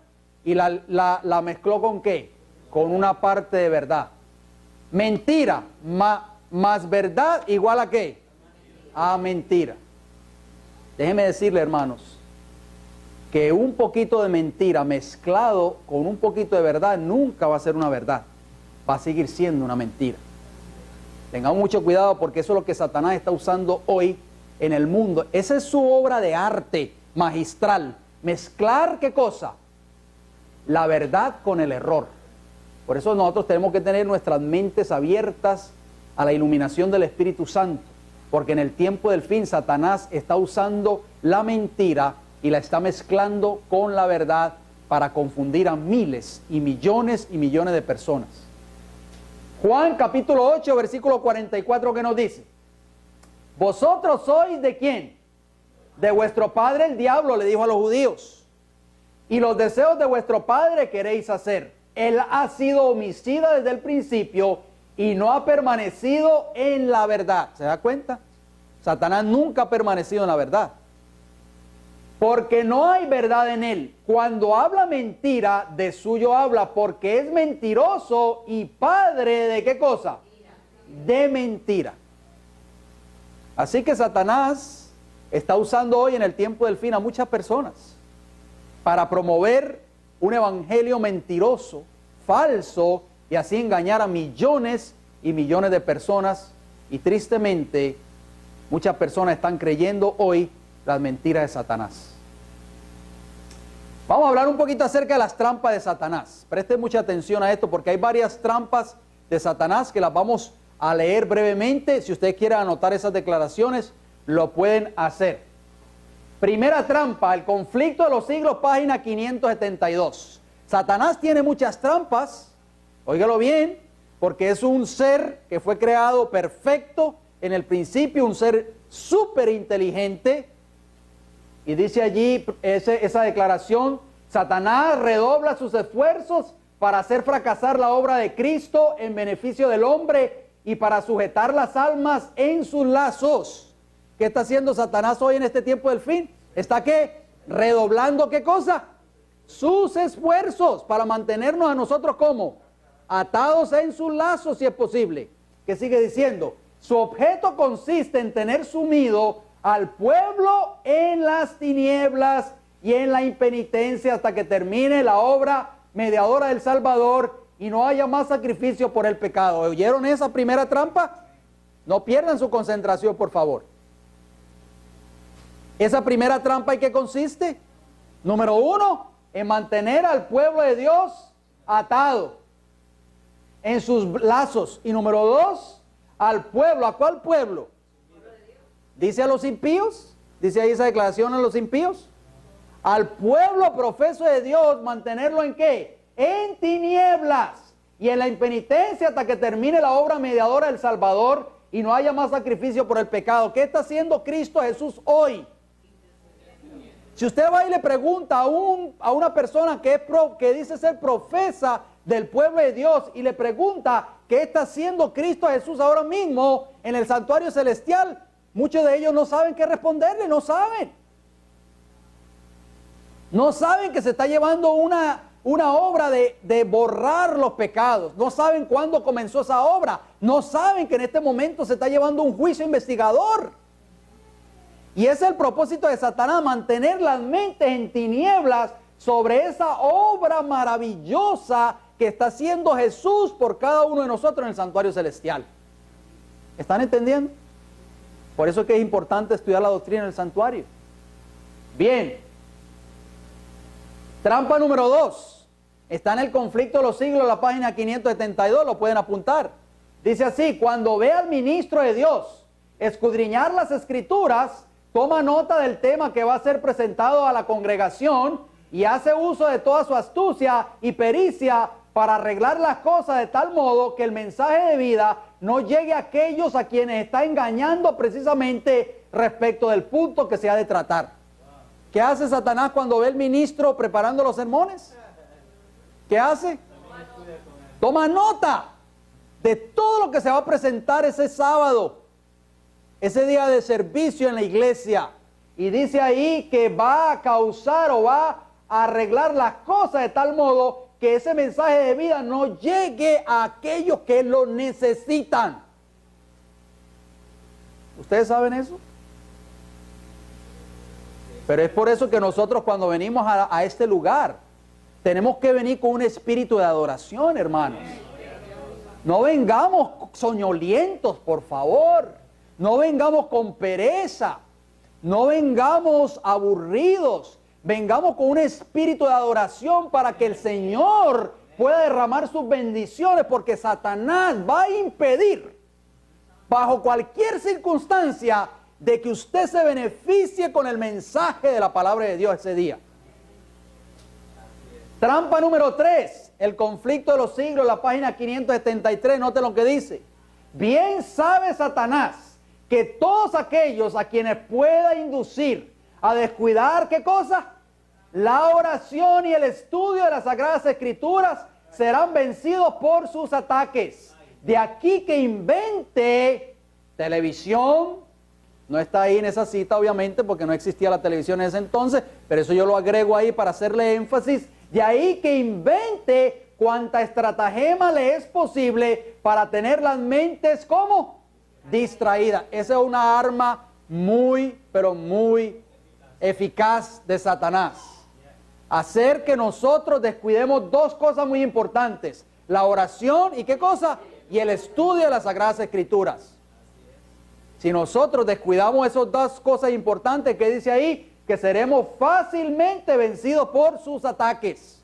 y la mezcló ¿con qué? Con una parte de verdad. Mentira más verdad igual a ¿qué? A mentira. Déjenme decirle, hermanos, que un poquito de mentira mezclado con un poquito de verdad nunca va a ser una verdad. Va a seguir siendo una mentira. Tengamos mucho cuidado, porque eso es lo que Satanás está usando hoy en el mundo. Esa es su obra de arte magistral. Mezclar ¿qué cosa? La verdad con el error. Por eso nosotros tenemos que tener nuestras mentes abiertas a la iluminación del Espíritu Santo. Porque en el tiempo del fin Satanás está usando la mentira y la está mezclando con la verdad para confundir a miles y millones de personas. Juan capítulo 8, versículo 44, ¿qué nos dice? Vosotros sois ¿de quién? De vuestro padre el diablo, le dijo a los judíos. Y los deseos de vuestro padre queréis hacer. Él ha sido homicida desde el principio y no ha permanecido en la verdad. ¿Se da cuenta? Satanás nunca ha permanecido en la verdad. Porque no hay verdad en él. Cuando habla mentira, de suyo habla, porque es mentiroso y padre ¿de qué cosa? De mentira. Así que Satanás está usando hoy en el tiempo del fin a muchas personas para promover un evangelio mentiroso, falso, y así engañar a millones y millones de personas. Y tristemente, muchas personas están creyendo hoy las mentiras de Satanás. Vamos a hablar un poquito acerca de las trampas de Satanás. Preste mucha atención a esto porque hay varias trampas de Satanás que las vamos a leer brevemente. Si usted quiere anotar esas declaraciones, lo pueden hacer. Primera trampa, el conflicto de los siglos, página 572. Satanás tiene muchas trampas, óigalo bien, porque es un ser que fue creado perfecto en el principio, un ser súper inteligente. Y dice allí esa declaración: Satanás redobla sus esfuerzos para hacer fracasar la obra de Cristo en beneficio del hombre y para sujetar las almas en sus lazos. ¿Qué está haciendo Satanás hoy en este tiempo del fin? ¿Está qué? Redoblando ¿qué cosa? Sus esfuerzos para mantenernos a nosotros como atados en sus lazos, si es posible. ¿Qué sigue diciendo? Su objeto consiste en tener sumido al pueblo en las tinieblas y en la impenitencia hasta que termine la obra mediadora del Salvador y no haya más sacrificio por el pecado. ¿Oyeron esa primera trampa? No pierdan su concentración, por favor. Esa primera trampa, ¿en qué consiste? Número 1, en mantener al pueblo de Dios atado en sus lazos. Y número 2, al pueblo. ¿A cuál pueblo? ¿Dice a los impíos? ¿Dice ahí esa declaración a los impíos? Al pueblo profeso de Dios, mantenerlo ¿en qué? En tinieblas y en la impenitencia hasta que termine la obra mediadora del Salvador y no haya más sacrificio por el pecado. ¿Qué está haciendo Cristo Jesús hoy? Si usted va y le pregunta a una persona que dice ser profesa del pueblo de Dios y le pregunta qué está haciendo Cristo Jesús ahora mismo en el santuario celestial, muchos de ellos no saben qué responderle, no saben. No saben que se está llevando una obra de borrar los pecados. No saben cuándo comenzó esa obra. No saben que en este momento se está llevando un juicio investigador. Y ese es el propósito de Satanás, mantener las mentes en tinieblas sobre esa obra maravillosa que está haciendo Jesús por cada uno de nosotros en el santuario celestial. ¿Están entendiendo? Por eso es que es importante estudiar la doctrina del santuario. Bien. Trampa número 2. Está en el conflicto de los siglos, la página 572, lo pueden apuntar. Dice así: cuando ve al ministro de Dios escudriñar las escrituras, toma nota del tema que va a ser presentado a la congregación y hace uso de toda su astucia y pericia para arreglar las cosas de tal modo que el mensaje de vida no llegue a aquellos a quienes está engañando precisamente respecto del punto que se ha de tratar. ¿Qué hace Satanás cuando ve al ministro preparando los sermones? ¿Qué hace? Toma nota de todo lo que se va a presentar ese sábado, ese día de servicio en la iglesia. Y dice ahí que va a causar o va a arreglar las cosas de tal modo que ese mensaje de vida no llegue a aquellos que lo necesitan. ¿Ustedes saben eso? Pero es por eso que nosotros cuando venimos a este lugar, tenemos que venir con un espíritu de adoración, hermanos. No vengamos soñolientos, por favor. No vengamos con pereza. No vengamos aburridos. Vengamos con un espíritu de adoración para que el Señor pueda derramar sus bendiciones, porque Satanás va a impedir, bajo cualquier circunstancia, de que usted se beneficie con el mensaje de la palabra de Dios ese día. Trampa número 3, el conflicto de los siglos, la página 573, noten lo que dice. Bien sabe Satanás que todos aquellos a quienes pueda inducir a descuidar, ¿qué cosa? La oración y el estudio de las Sagradas Escrituras serán vencidos por sus ataques. De aquí que invente televisión. No está ahí en esa cita, obviamente, porque no existía la televisión en ese entonces, pero eso yo lo agrego ahí para hacerle énfasis. De ahí que invente cuanta estratagema le es posible para tener las mentes, ¿cómo? Distraídas. Esa es una arma muy, pero muy eficaz de Satanás. Hacer que nosotros descuidemos dos cosas muy importantes: la oración y ¿qué cosa? Y el estudio de las Sagradas Escrituras. Si nosotros descuidamos esas dos cosas importantes que dice ahí, que seremos fácilmente vencidos por sus ataques.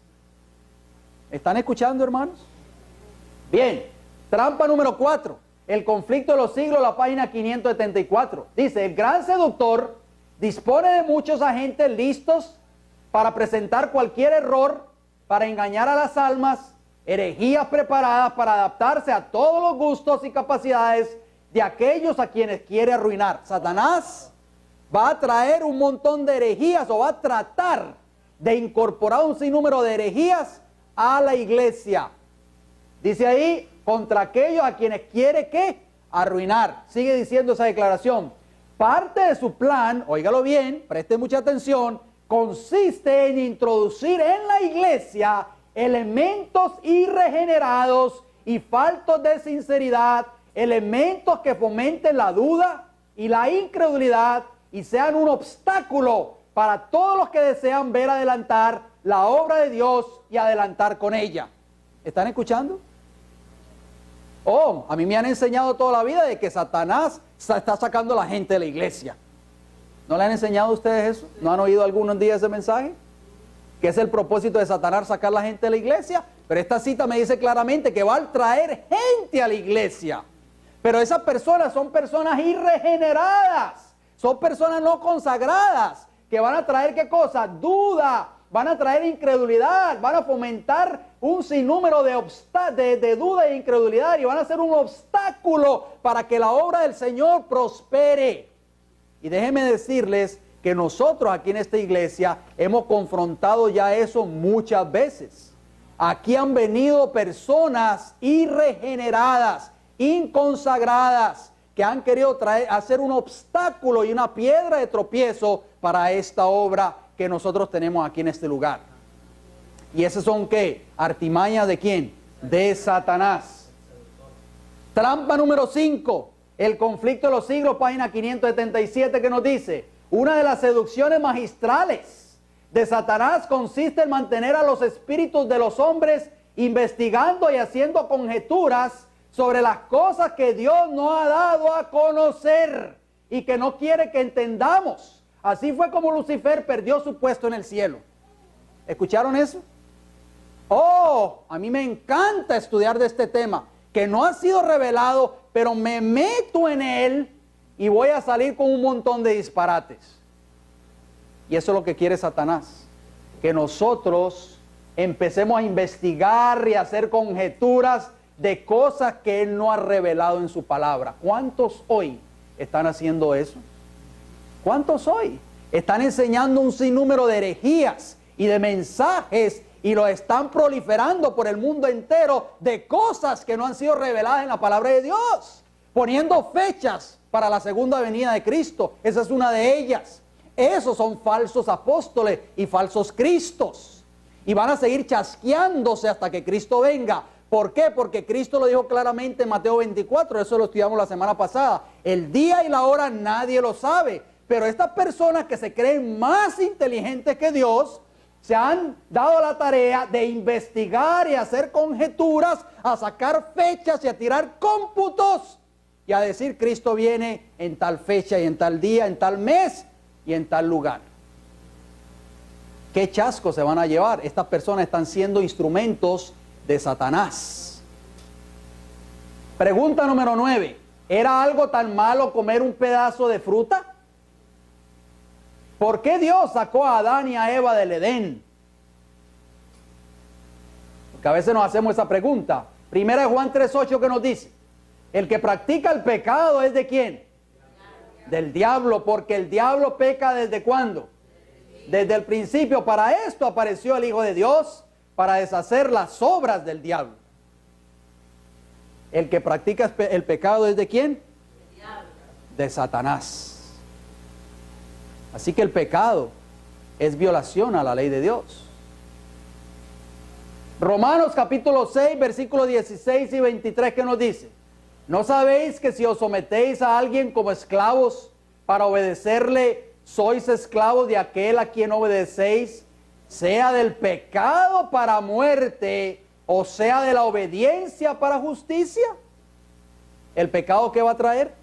¿Están escuchando, hermanos? Bien, trampa número 4, el conflicto de los siglos, la página 574. Dice, el gran seductor dispone de muchos agentes listos para presentar cualquier error, para engañar a las almas, herejías preparadas para adaptarse a todos los gustos y capacidades de aquellos a quienes quiere arruinar. Satanás va a traer un montón de herejías, o va a tratar de incorporar un sinnúmero de herejías a la iglesia. Dice ahí, contra aquellos a quienes quiere ¿qué? Arruinar. Sigue diciendo esa declaración. Parte de su plan, óigalo bien, preste mucha atención, consiste en introducir en la iglesia elementos irregenerados y faltos de sinceridad, elementos que fomenten la duda y la incredulidad y sean un obstáculo para todos los que desean ver adelantar la obra de Dios y adelantar con ella. ¿Están escuchando? Oh, a mí me han enseñado toda la vida de que Satanás está sacando a la gente de la iglesia. ¿No le han enseñado a ustedes eso? ¿No han oído algunos días ese mensaje? Que es el propósito de Satanás, sacar a la gente de la iglesia. Pero esta cita me dice claramente que va a traer gente a la iglesia. Pero esas personas son personas irregeneradas. Son personas no consagradas. Que van a traer ¿qué cosa? Duda. Van a traer incredulidad. Van a fomentar un sinnúmero de duda e incredulidad. Y van a ser un obstáculo para que la obra del Señor prospere. Y déjenme decirles que nosotros aquí en esta iglesia hemos confrontado ya eso muchas veces. Aquí han venido personas irregeneradas, inconsagradas, que han querido hacer un obstáculo y una piedra de tropiezo para esta obra que nosotros tenemos aquí en este lugar. ¿Y esas son qué? ¿Artimañas de quién? De Satanás. Trampa número 5, el conflicto de los siglos, página 577, que nos dice: una de las seducciones magistrales de Satanás consiste en mantener a los espíritus de los hombres investigando y haciendo conjeturas sobre las cosas que Dios nos ha dado a conocer y que no quiere que entendamos. Así fue como Lucifer perdió su puesto en el cielo. ¿Escucharon eso? Oh, a mí me encanta estudiar de este tema, que no ha sido revelado, pero me meto en él y voy a salir con un montón de disparates. Y eso es lo que quiere Satanás, que nosotros empecemos a investigar y a hacer conjeturas de cosas que Él no ha revelado en su palabra. ¿Cuántos hoy están haciendo eso? ¿Cuántos hoy están enseñando un sinnúmero de herejías y de mensajes y lo están proliferando por el mundo entero de cosas que no han sido reveladas en la palabra de Dios? Poniendo fechas para la segunda venida de Cristo. Esa es una de ellas. Esos son falsos apóstoles y falsos cristos. Y van a seguir chasqueándose hasta que Cristo venga. ¿Por qué? Porque Cristo lo dijo claramente en Mateo 24. Eso lo estudiamos la semana pasada. El día y la hora nadie lo sabe. Pero estas personas que se creen más inteligentes que Dios se han dado la tarea de investigar y hacer conjeturas, a sacar fechas y a tirar cómputos y a decir: Cristo viene en tal fecha y en tal día, en tal mes y en tal lugar. ¿Qué chasco se van a llevar? Estas personas están siendo instrumentos de Satanás. Pregunta número 9. ¿Era algo tan malo comer un pedazo de fruta? ¿Por qué Dios sacó a Adán y a Eva del Edén? Porque a veces nos hacemos esa pregunta. Primera de Juan 3:8, que nos dice: el que practica el pecado es ¿de quién? Del diablo, porque el diablo peca ¿desde cuándo? Desde el principio. Para esto apareció el Hijo de Dios, para deshacer las obras del diablo. El que practica el pecado es ¿de quién? De Satanás. Así que el pecado es violación a la ley de Dios. Romanos capítulo 6, versículos 16 y 23, ¿qué nos dice? ¿No sabéis que si os sometéis a alguien como esclavos para obedecerle, sois esclavos de aquel a quien obedecéis, sea del pecado para muerte, o sea de la obediencia para justicia? ¿El pecado qué va a traer?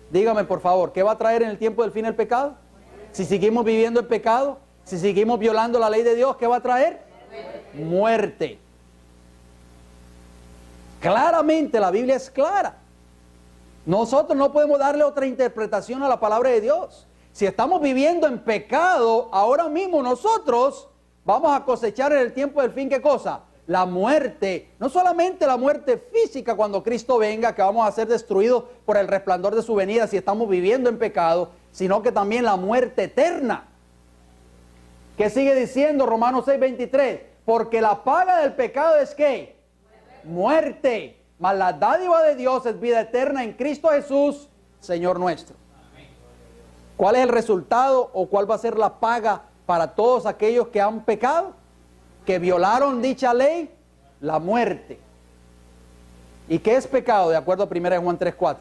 Dígame por favor, ¿qué va a traer en el tiempo del fin el pecado? Si seguimos viviendo en pecado, si seguimos violando la ley de Dios, ¿qué va a traer? Muerte. Claramente la Biblia es clara. Nosotros no podemos darle otra interpretación a la palabra de Dios. Si estamos viviendo en pecado, ahora mismo nosotros vamos a cosechar en el tiempo del fin, ¿qué cosa? La muerte. No solamente la muerte física cuando Cristo venga, que vamos a ser destruidos por el resplandor de su venida si estamos viviendo en pecado, sino que también la muerte eterna. ¿Qué sigue diciendo Romanos 6:23? Porque la paga del pecado es ¿qué? Muerte. Mas la dádiva de Dios es vida eterna en Cristo Jesús, Señor nuestro. ¿Cuál es el resultado o cuál va a ser la paga para todos aquellos que han pecado, que violaron dicha ley? La muerte. ¿Y qué es pecado? De acuerdo a 1 Juan 3:4.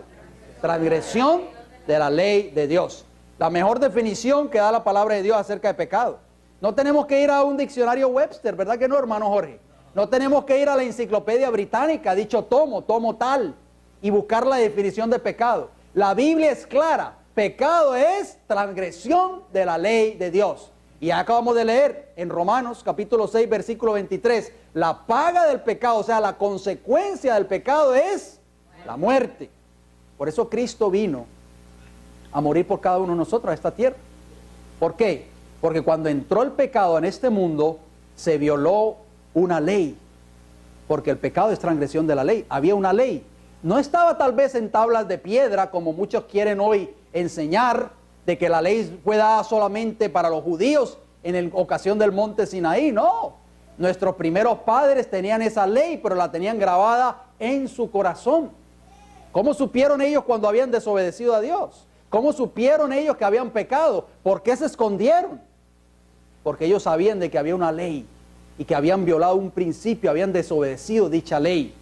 Transgresión de la ley de Dios. La mejor definición que da la palabra de Dios acerca de pecado. No tenemos que ir a un diccionario Webster, ¿verdad que no, hermano Jorge? No tenemos que ir a la enciclopedia británica, dicho tomo tal, y buscar la definición de pecado. La Biblia es clara. Pecado es transgresión de la ley de Dios. Y acabamos de leer en Romanos capítulo 6, versículo 23. La paga del pecado, o sea, la consecuencia del pecado es la muerte. Por eso Cristo vino a morir por cada uno de nosotros a esta tierra. ¿Por qué? Porque cuando entró el pecado en este mundo, se violó una ley. Porque el pecado es transgresión de la ley. Había una ley. No estaba tal vez en tablas de piedra, como muchos quieren hoy enseñar, de que la ley fue dada solamente para los judíos en ocasión del monte Sinaí. No. Nuestros primeros padres tenían esa ley, pero la tenían grabada en su corazón. ¿Cómo supieron ellos cuando habían desobedecido a Dios? ¿Cómo supieron ellos que habían pecado? ¿Por qué se escondieron? Porque ellos sabían de que había una ley y que habían violado un principio, habían desobedecido dicha ley.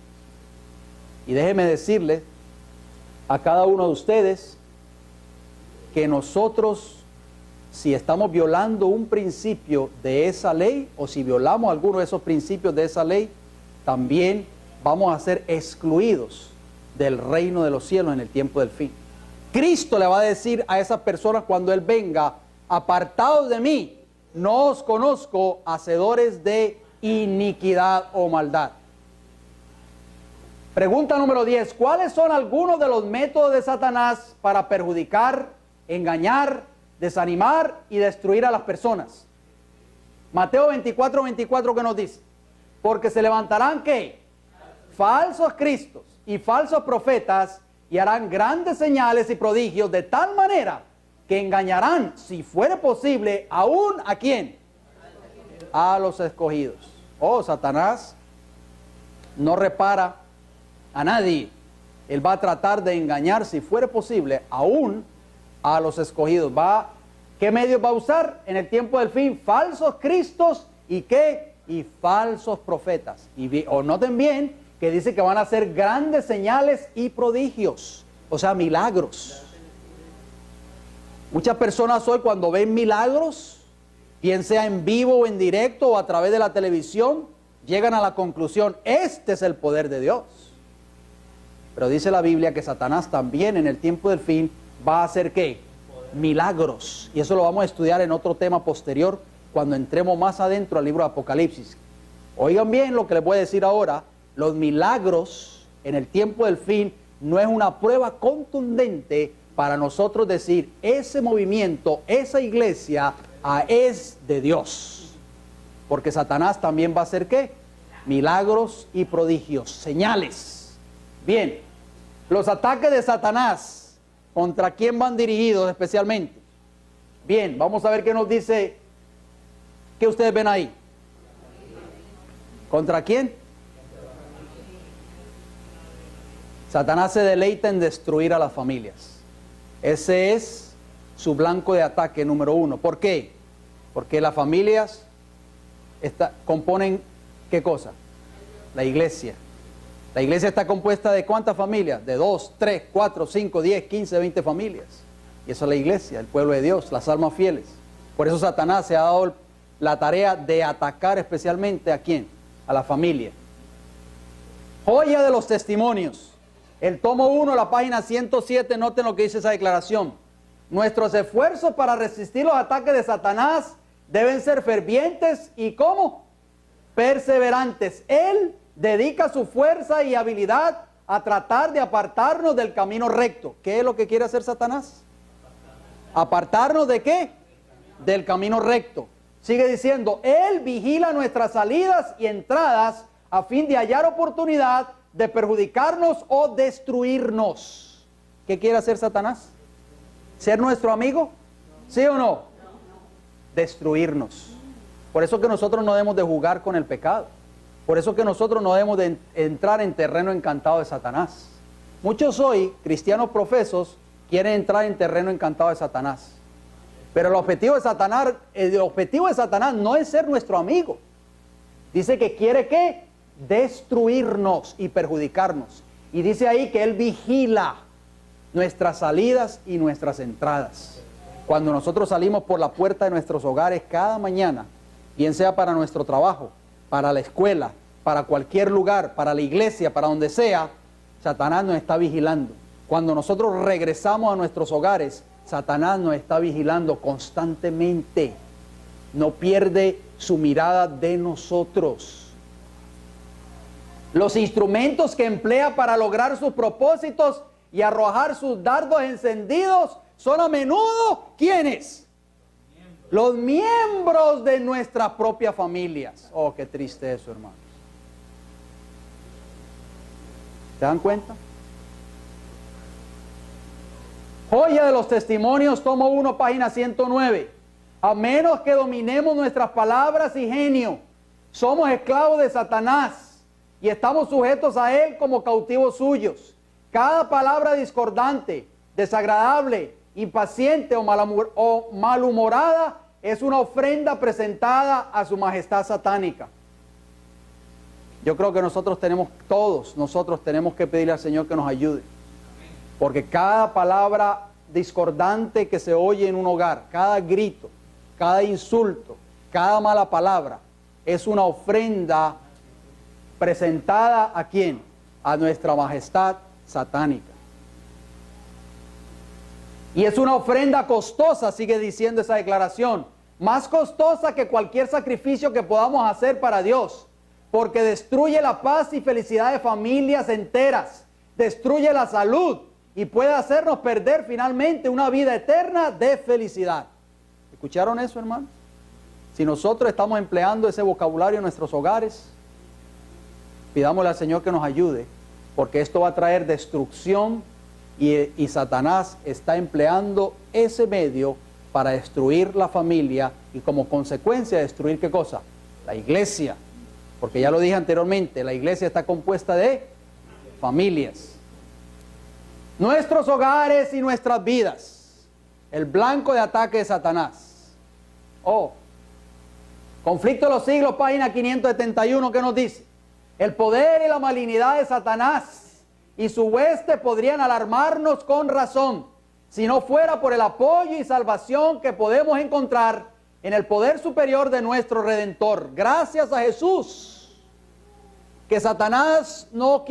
Y déjeme decirle a cada uno de ustedes que nosotros, si estamos violando un principio de esa ley, o si violamos alguno de esos principios de esa ley, también vamos a ser excluidos del reino de los cielos en el tiempo del fin. Cristo le va a decir a esas personas cuando Él venga: apartados de mí, no os conozco, hacedores de iniquidad o maldad. Pregunta número 10. ¿Cuáles son algunos de los métodos de Satanás para perjudicar, engañar, desanimar y destruir a las personas? Mateo 24:24, ¿qué nos dice? Porque se levantarán, ¿qué? Falsos cristos y falsos profetas, y harán grandes señales y prodigios, de tal manera que engañarán, si fuere posible, aún ¿a quién? A los escogidos. Oh, Satanás no repara a nadie. Él va a tratar de engañar, si fuere posible, aún a los escogidos. ¿Qué medios va a usar en el tiempo del fin? Falsos cristos y ¿qué? Y falsos profetas. O noten bien que dice que van a hacer grandes señales y prodigios, o sea, milagros. Muchas personas hoy, cuando ven milagros, bien sea en vivo o en directo o a través de la televisión, llegan a la conclusión: este es el poder de Dios. Pero dice la Biblia que Satanás también en el tiempo del fin va a hacer ¿qué? Milagros. Y eso lo vamos a estudiar en otro tema posterior, cuando entremos más adentro al libro de Apocalipsis. Oigan bien lo que les voy a decir ahora. Los milagros en el tiempo del fin no es una prueba contundente para nosotros decir: ese movimiento, esa iglesia es de Dios. Porque Satanás también va a hacer ¿qué? Milagros y prodigios, señales. Bien, los ataques de Satanás, ¿contra quién van dirigidos especialmente? Bien, vamos a ver qué nos dice, ¿qué ustedes ven ahí? ¿Contra quién? Satanás se deleita en destruir a las familias. Ese es su blanco de ataque número uno. ¿Por qué? Porque las familias componen ¿qué cosa? La iglesia. La iglesia está compuesta de ¿cuántas familias? De 2, 3, 4, 5, 10, 15, 20 familias. Y eso es la iglesia, el pueblo de Dios, las almas fieles. Por eso Satanás se ha dado la tarea de atacar especialmente ¿a quién? A la familia. Joya de los testimonios. El tomo 1, la página 107, noten lo que dice esa declaración. Nuestros esfuerzos para resistir los ataques de Satanás deben ser fervientes y ¿cómo? Perseverantes. Él dedica su fuerza y habilidad a tratar de apartarnos del camino recto. ¿Qué es lo que quiere hacer Satanás? ¿Apartarnos de qué? Del camino recto. Sigue diciendo, Él vigila nuestras salidas y entradas a fin de hallar oportunidad de perjudicarnos o destruirnos. ¿Qué quiere hacer Satanás? ¿Ser nuestro amigo? ¿Sí o no? Destruirnos. Por eso que nosotros no debemos de jugar con el pecado. Por eso que nosotros no debemos de entrar en terreno encantado de Satanás. Muchos hoy, cristianos profesos, quieren entrar en terreno encantado de Satanás. Pero el objetivo de Satanás no es ser nuestro amigo. Dice que quiere ¿qué? Destruirnos y perjudicarnos. Y dice ahí que Él vigila nuestras salidas y nuestras entradas. Cuando nosotros salimos por la puerta de nuestros hogares cada mañana, bien sea para nuestro trabajo, para la escuela, para cualquier lugar, para la iglesia, para donde sea, Satanás nos está vigilando. Cuando nosotros regresamos a nuestros hogares, Satanás nos está vigilando constantemente. No pierde su mirada de nosotros. Los instrumentos que emplea para lograr sus propósitos y arrojar sus dardos encendidos son a menudo, ¿quiénes? Los miembros de nuestras propias familias. Oh, qué triste eso, hermanos. ¿Se dan cuenta? Joya de los Testimonios, tomo 1, página 109. A menos que dominemos nuestras palabras y genio, somos esclavos de Satanás y estamos sujetos a él como cautivos suyos. Cada palabra discordante, desagradable, impaciente o malhumorada es una ofrenda presentada a su majestad satánica. Yo creo que nosotros tenemos que pedirle al Señor que nos ayude. Porque cada palabra discordante que se oye en un hogar, cada grito, cada insulto, cada mala palabra, es una ofrenda presentada ¿a quién? A nuestra majestad satánica. Y es una ofrenda costosa, sigue diciendo esa declaración, más costosa que cualquier sacrificio que podamos hacer para Dios, porque destruye la paz y felicidad de familias enteras, destruye la salud y puede hacernos perder finalmente una vida eterna de felicidad. ¿Escucharon eso, hermanos? Si nosotros estamos empleando ese vocabulario en nuestros hogares, pidámosle al Señor que nos ayude, porque esto va a traer destrucción y Satanás está empleando ese medio para destruir la familia y como consecuencia destruir ¿qué cosa? La iglesia, porque ya lo dije anteriormente, la iglesia está compuesta de familias. Nuestros hogares y nuestras vidas, el blanco de ataque de Satanás. Oh, Conflicto de los Siglos, página 571, ¿qué nos dice? El poder y la malignidad de Satanás y su hueste podrían alarmarnos con razón, si no fuera por el apoyo y salvación que podemos encontrar en el poder superior de nuestro Redentor. Gracias a Jesús, que Satanás no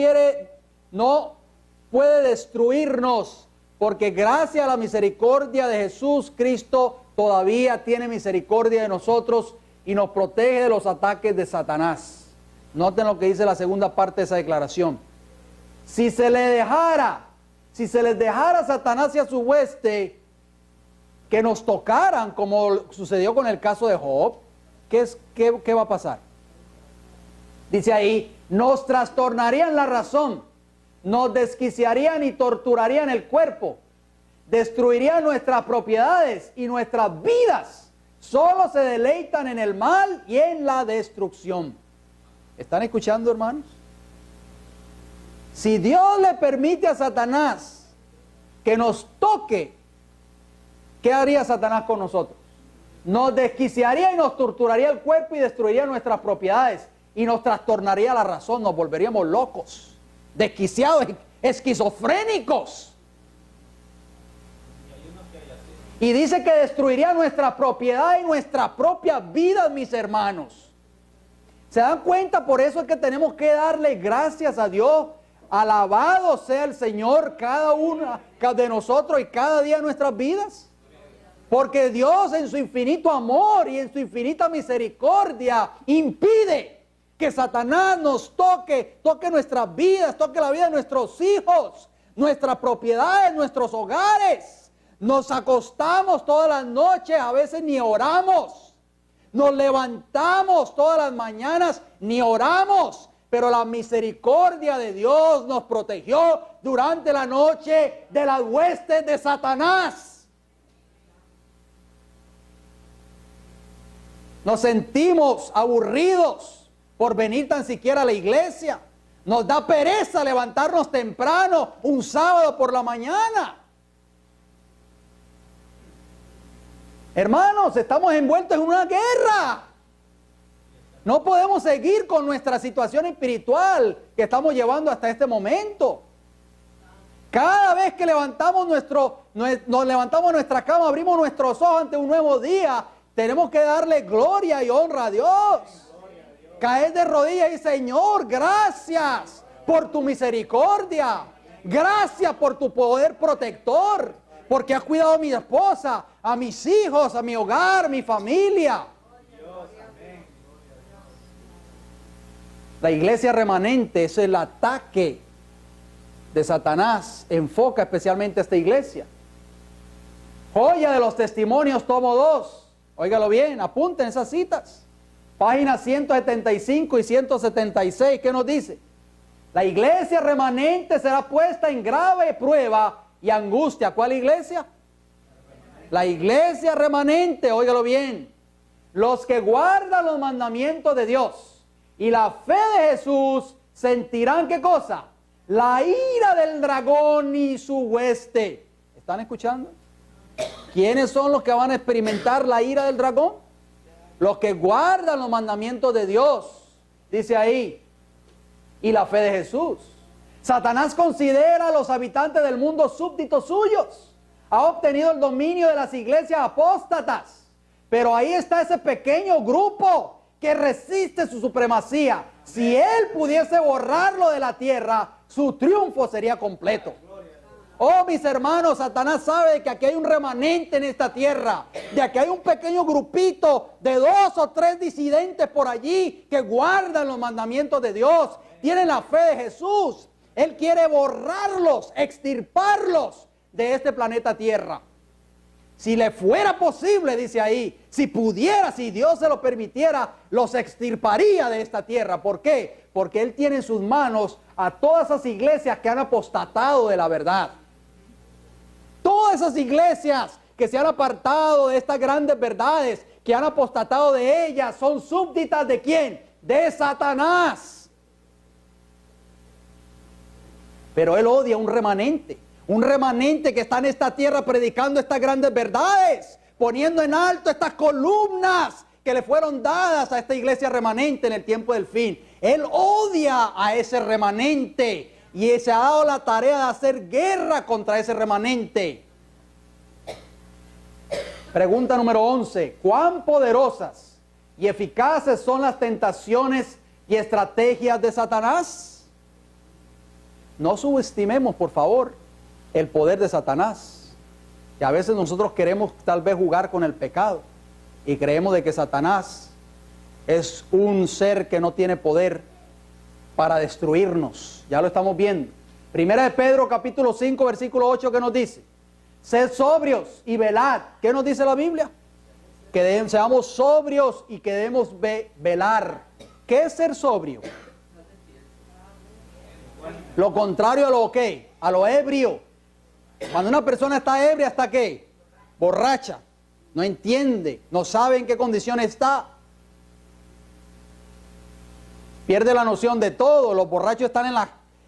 puede destruirnos, porque gracias a la misericordia de Jesús, Cristo todavía tiene misericordia de nosotros y nos protege de los ataques de Satanás. Noten lo que dice la segunda parte de esa declaración. Si se les dejara a Satanás y a su hueste que nos tocaran, como sucedió con el caso de Job, ¿qué va a pasar? Dice ahí, nos trastornarían la razón, nos desquiciarían y torturarían el cuerpo, destruirían nuestras propiedades y nuestras vidas. Solo se deleitan en el mal y en la destrucción. ¿Están escuchando, hermanos? Si Dios le permite a Satanás que nos toque, ¿qué haría Satanás con nosotros? Nos desquiciaría y nos torturaría el cuerpo y destruiría nuestras propiedades y nos trastornaría la razón, nos volveríamos locos, desquiciados, esquizofrénicos. Y dice que destruiría nuestra propiedad y nuestra propia vida, mis hermanos. ¿Se dan cuenta? Por eso es que tenemos que darle gracias a Dios. Alabado sea el Señor cada uno de nosotros y cada día de nuestras vidas. Porque Dios en su infinito amor y en su infinita misericordia impide que Satanás nos toque nuestras vidas, toque la vida de nuestros hijos, nuestras propiedades, nuestros hogares. Nos acostamos todas las noches, a veces ni oramos. Nos levantamos todas las mañanas, ni oramos. Pero la misericordia de Dios nos protegió durante la noche de las huestes de Satanás. Nos sentimos aburridos por venir tan siquiera a la iglesia. Nos da pereza levantarnos temprano un sábado por la mañana. Hermanos, estamos envueltos en una guerra. No podemos seguir con nuestra situación espiritual que estamos llevando hasta este momento. Cada vez que nos levantamos nuestra cama, abrimos nuestros ojos ante un nuevo día, tenemos que darle gloria y honra a Dios. Caer de rodillas y Señor, gracias por tu misericordia. Gracias por tu poder protector. Porque has cuidado a mi esposa, a mis hijos, a mi hogar, a mi familia. La iglesia remanente es el ataque de Satanás. Enfoca especialmente a esta iglesia. Joya de los testimonios, tomo 2. Óigalo bien, apunten esas citas. Páginas 175 y 176, ¿qué nos dice? La iglesia remanente será puesta en grave prueba y angustia. ¿Cuál iglesia? La iglesia remanente, óigalo bien. Los que guardan los mandamientos de Dios y la fe de Jesús sentirán, ¿qué cosa? La ira del dragón y su hueste. ¿Están escuchando? ¿Quiénes son los que van a experimentar la ira del dragón? Los que guardan los mandamientos de Dios, dice ahí, y la fe de Jesús. Satanás considera a los habitantes del mundo súbditos suyos. Ha obtenido el dominio de las iglesias apóstatas. Pero ahí está ese pequeño grupo que resiste su supremacía. Si él pudiese borrarlo de la tierra, su triunfo sería completo. Oh, mis hermanos, Satanás sabe de que aquí hay un remanente en esta tierra, de que hay un pequeño grupito de 2 o 3 disidentes por allí que guardan los mandamientos de Dios, tienen la fe de Jesús. Él quiere borrarlos, extirparlos de este planeta Tierra. Si le fuera posible, dice ahí, si pudiera, si Dios se lo permitiera, los extirparía de esta tierra. ¿Por qué? Porque Él tiene en sus manos a todas esas iglesias que han apostatado de la verdad. Todas esas iglesias que se han apartado de estas grandes verdades, que han apostatado de ellas, son súbditas ¿de quién? De Satanás. Pero Él odia un remanente que está en esta tierra predicando estas grandes verdades, poniendo en alto estas columnas que le fueron dadas a esta iglesia remanente en el tiempo del fin. Él odia a ese remanente y se ha dado la tarea de hacer guerra contra ese remanente. Pregunta número 11. ¿Cuán poderosas y eficaces son las tentaciones y estrategias de Satanás? No subestimemos, por favor, el poder de Satanás. Que a veces nosotros queremos tal vez jugar con el pecado y creemos de que Satanás es un ser que no tiene poder para destruirnos. Ya lo estamos viendo. Primera de Pedro capítulo 5 versículo 8, ¿qué nos dice? Sed sobrios y velad. ¿Qué nos dice la Biblia? Que seamos sobrios y que debemos velar. ¿Qué es ser sobrio? Lo contrario a lo ¿qué? A lo ebrio. Cuando una persona está ebria, ¿está qué? Borracha. No entiende, no sabe en qué condición está. Pierde la noción de todo. Los borrachos están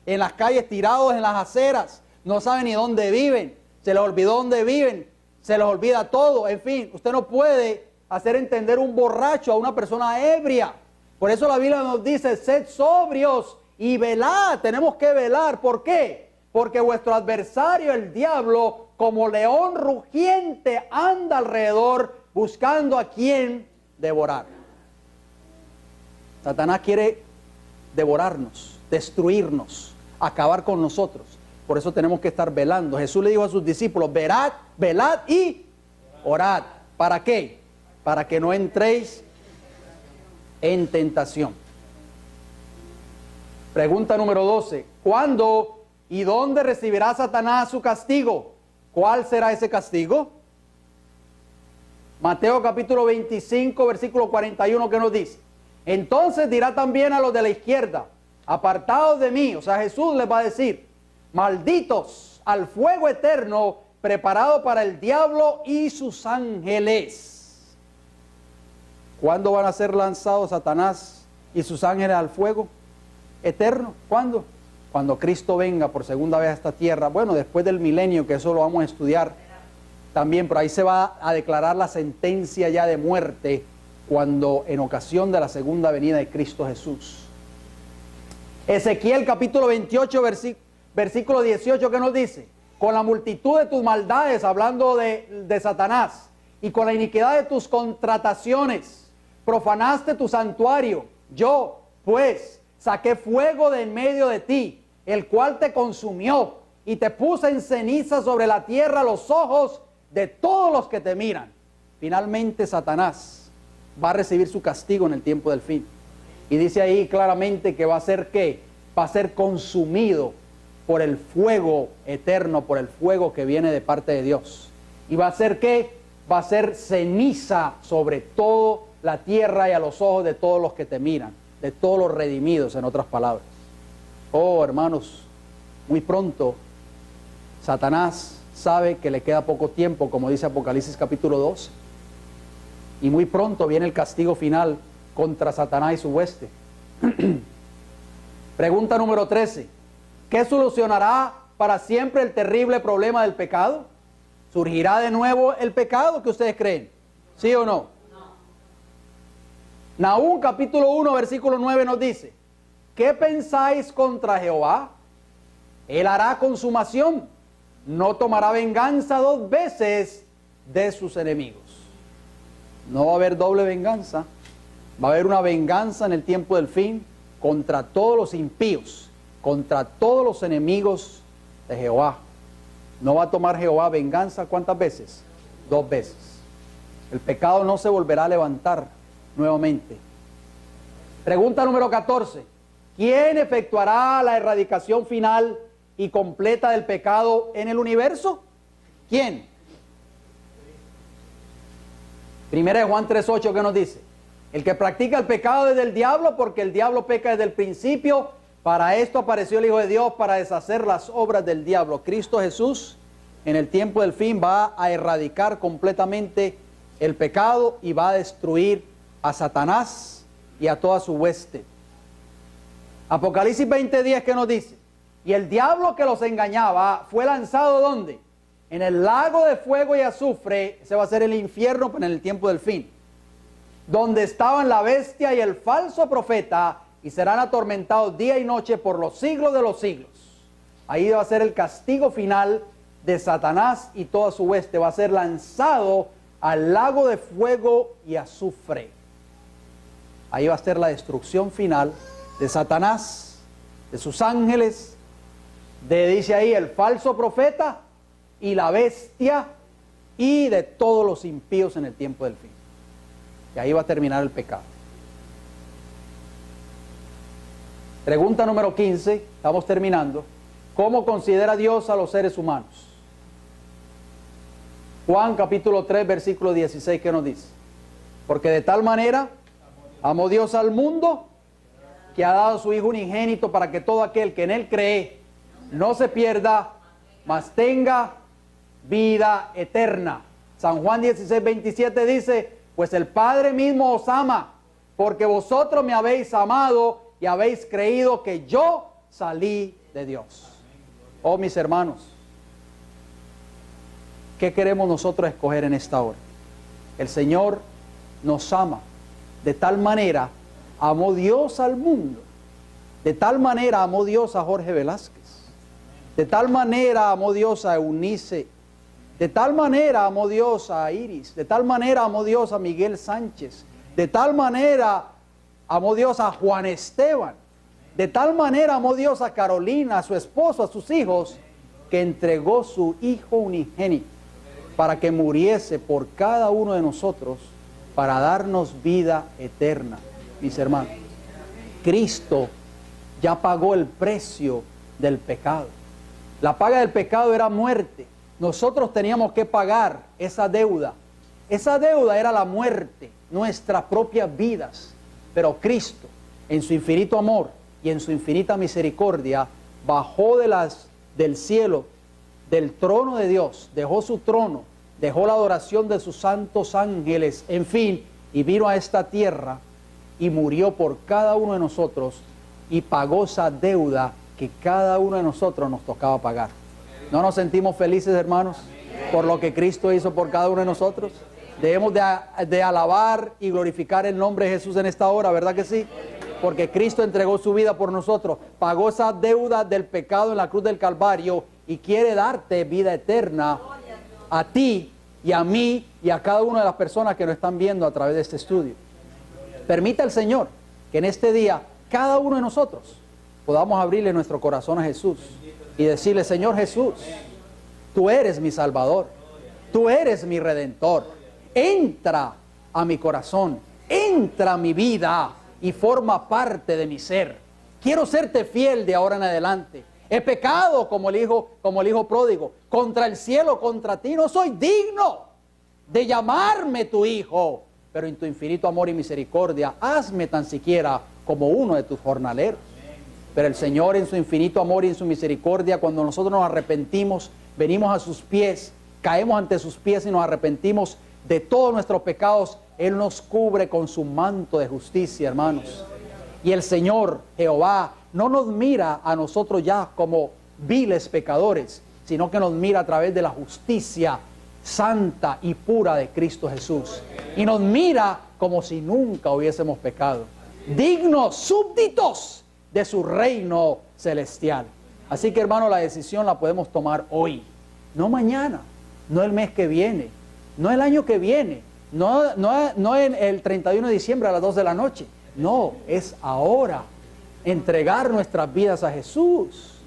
en las calles tirados en las aceras. No saben ni dónde viven. Se les olvidó dónde viven. Se les olvida todo. En fin, usted no puede hacer entender un borracho a una persona ebria. Por eso la Biblia nos dice, sed sobrios y velad. Tenemos que velar. ¿Por qué? Porque vuestro adversario, el diablo, como león rugiente, anda alrededor buscando a quien devorar. Satanás quiere devorarnos, destruirnos, acabar con nosotros. Por eso tenemos que estar velando. Jesús le dijo a sus discípulos, velad y Orad. ¿Para qué? Para que no entréis en tentación. Pregunta número 12. ¿Cuándo y dónde recibirá Satanás su castigo? ¿Cuál será ese castigo? Mateo capítulo 25, versículo 41, ¿qué nos dice? Entonces dirá también a los de la izquierda, apartados de mí, o sea, Jesús les va a decir, malditos al fuego eterno preparado para el diablo y sus ángeles. ¿Cuándo van a ser lanzados Satanás y sus ángeles al fuego eterno? ¿Cuándo? Cuando Cristo venga por segunda vez a esta tierra. Bueno, después del milenio, que eso lo vamos a estudiar también, pero ahí se va a declarar la sentencia ya de muerte cuando en ocasión de la segunda venida de Cristo Jesús. Ezequiel capítulo 28, versículo 18, ¿qué nos dice? Con la multitud de tus maldades, hablando de Satanás, y con la iniquidad de tus contrataciones, profanaste tu santuario. Yo, pues, saqué fuego de en medio de ti, el cual te consumió, y te puse en ceniza sobre la tierra los ojos de todos los que te miran. Finalmente Satanás va a recibir su castigo en el tiempo del fin. Y dice ahí claramente que va a ser ¿qué? Va a ser consumido por el fuego eterno, por el fuego que viene de parte de Dios. Y va a ser ¿qué? Va a ser ceniza sobre toda la tierra y a los ojos de todos los que te miran, de todos los redimidos, en otras palabras. Oh, hermanos, muy pronto Satanás sabe que le queda poco tiempo, como dice Apocalipsis capítulo 12. Y muy pronto viene el castigo final contra Satanás y su hueste. Pregunta número 13. ¿Qué solucionará para siempre el terrible problema del pecado? ¿Surgirá de nuevo el pecado? ¿Qué ustedes creen? ¿Sí o no? Nahum capítulo 1 versículo 9 nos dice, ¿qué pensáis contra Jehová? Él hará consumación, no tomará venganza 2 veces de sus enemigos. No va a haber doble venganza, va a haber una venganza en el tiempo del fin contra todos los impíos, contra todos los enemigos de Jehová. No va a tomar Jehová venganza, ¿cuántas veces? 2 veces. El pecado no se volverá a levantar nuevamente. Pregunta número 14. ¿Quién efectuará la erradicación final y completa del pecado en el universo? ¿Quién? Primera de Juan 3:8, ¿qué nos dice? El que practica el pecado es del diablo, porque el diablo peca desde el principio. Para esto apareció el Hijo de Dios, para deshacer las obras del diablo. Cristo Jesús, en el tiempo del fin, va a erradicar completamente el pecado y va a destruir a Satanás y a toda su hueste. Apocalipsis 20:10, ¿qué nos dice? Y el diablo que los engañaba fue lanzado ¿dónde? En el lago de fuego y azufre. Ese va a ser el infierno en el tiempo del fin, donde estaban la bestia y el falso profeta, y serán atormentados día y noche por los siglos de los siglos. Ahí va a ser el castigo final de Satanás y toda su hueste. Va a ser lanzado al lago de fuego y azufre. Ahí va a ser la destrucción final de Satanás, de sus ángeles, dice ahí, el falso profeta y la bestia, y de todos los impíos en el tiempo del fin. Y ahí va a terminar el pecado. Pregunta número 15, estamos terminando. ¿Cómo considera Dios a los seres humanos? Juan capítulo 3, versículo 16, ¿qué nos dice? Porque de tal manera amó Dios al mundo, que ha dado a su Hijo unigénito, para que todo aquel que en Él cree no se pierda, mas tenga vida eterna. San Juan 16, 27 dice, pues el Padre mismo os ama, porque vosotros me habéis amado y habéis creído que yo salí de Dios. Oh, mis hermanos, ¿qué queremos nosotros escoger en esta hora? El Señor nos ama. De tal manera amó Dios al mundo. De tal manera amó Dios a Jorge Velázquez. De tal manera amó Dios a Eunice. De tal manera amó Dios a Iris. De tal manera amó Dios a Miguel Sánchez. De tal manera amó Dios a Juan Esteban. De tal manera amó Dios a Carolina, a su esposo, a sus hijos, que entregó su Hijo unigénito, para que muriese por cada uno de nosotros, para darnos vida eterna. Mis hermanos, Cristo ya pagó el precio del pecado. La paga del pecado era muerte. Nosotros teníamos que pagar esa deuda. Esa deuda era la muerte, nuestras propias vidas. Pero Cristo, en su infinito amor y en su infinita misericordia, bajó del cielo, del trono de Dios, dejó su trono, dejó la adoración de sus santos ángeles, en fin, y vino a esta tierra y murió por cada uno de nosotros y pagó esa deuda que cada uno de nosotros nos tocaba pagar. ¿No nos sentimos felices, hermanos, por lo que Cristo hizo por cada uno de nosotros? Debemos de alabar y glorificar el nombre de Jesús en esta hora, ¿verdad que sí? Porque Cristo entregó su vida por nosotros, pagó esa deuda del pecado en la cruz del Calvario y quiere darte vida eterna a ti y a mí y a cada una de las personas que nos están viendo a través de este estudio. Permita al Señor que en este día cada uno de nosotros podamos abrirle nuestro corazón a Jesús y decirle: Señor Jesús, tú eres mi Salvador, tú eres mi Redentor, entra a mi corazón, entra a mi vida y forma parte de mi ser. Quiero serte fiel de ahora en adelante. He pecado como el hijo pródigo, contra el cielo, contra ti. No soy digno de llamarme tu hijo, pero en tu infinito amor y misericordia, hazme tan siquiera como uno de tus jornaleros. Pero el Señor, en su infinito amor y en su misericordia, cuando nosotros nos arrepentimos, venimos a sus pies, caemos ante sus pies y nos arrepentimos de todos nuestros pecados, Él nos cubre con su manto de justicia, hermanos. Y el Señor, Jehová, no nos mira a nosotros ya como viles pecadores, sino que nos mira a través de la justicia santa y pura de Cristo Jesús. Y nos mira como si nunca hubiésemos pecado, dignos súbditos de su reino celestial. Así que, hermano, la decisión la podemos tomar hoy, no mañana, no el mes que viene, no el año que viene, no en el 31 de diciembre a las 2 de la noche. No, es ahora. Entregar nuestras vidas a Jesús,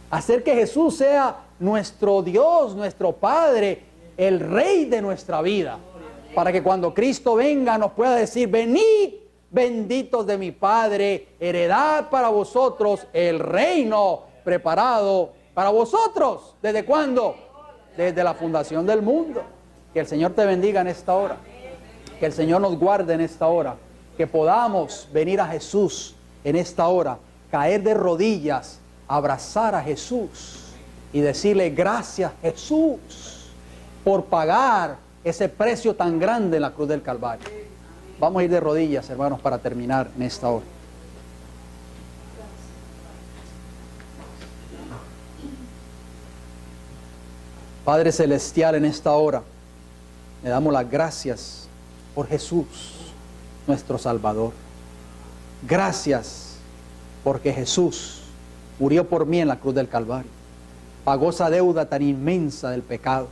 hacer que Jesús sea nuestro Dios, nuestro Padre, el Rey de nuestra vida, para que cuando Cristo venga nos pueda decir: venid, benditos de mi Padre, heredad para vosotros el reino preparado para vosotros. ¿Desde cuándo? Desde la fundación del mundo. Que el Señor te bendiga en esta hora, que el Señor nos guarde en esta hora, que podamos venir a Jesús en esta hora, caer de rodillas, abrazar a Jesús y decirle: gracias, Jesús, por pagar ese precio tan grande en la cruz del Calvario. Vamos a ir de rodillas, hermanos, para terminar en esta hora. Padre Celestial, en esta hora le damos las gracias por Jesús, nuestro Salvador. Gracias porque Jesús murió por mí en la cruz del Calvario. Pagó esa deuda tan inmensa del pecado.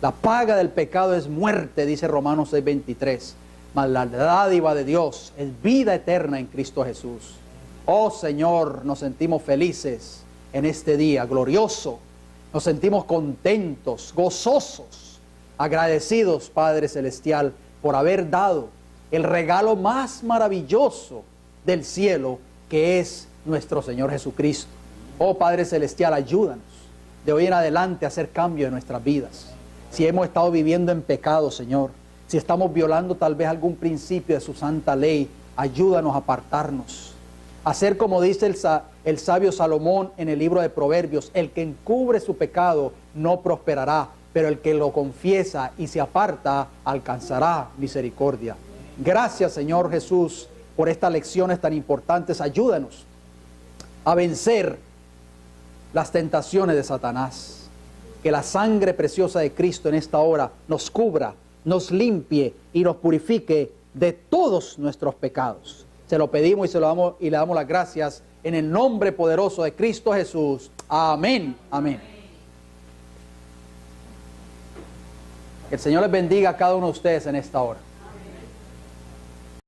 La paga del pecado es muerte, dice Romanos 6:23. Mas la dádiva de Dios es vida eterna en Cristo Jesús. Oh Señor, nos sentimos felices en este día glorioso. Nos sentimos contentos, gozosos, agradecidos, Padre Celestial, por haber dado el regalo más maravilloso del cielo, que es nuestro Señor Jesucristo. Oh Padre Celestial, ayúdanos de hoy en adelante a hacer cambio en nuestras vidas. Si hemos estado viviendo en pecado, Señor, si estamos violando tal vez algún principio de su santa ley, ayúdanos a apartarnos. Hacer como dice el sabio Salomón en el libro de Proverbios: el que encubre su pecado no prosperará, pero el que lo confiesa y se aparta alcanzará misericordia. Gracias, Señor Jesús, por estas lecciones tan importantes. Ayúdanos a vencer las tentaciones de Satanás. Que la sangre preciosa de Cristo en esta hora nos cubra, nos limpie y nos purifique de todos nuestros pecados. Se lo pedimos y le damos las gracias en el nombre poderoso de Cristo Jesús. Amén. Amén. Que el Señor les bendiga a cada uno de ustedes en esta hora.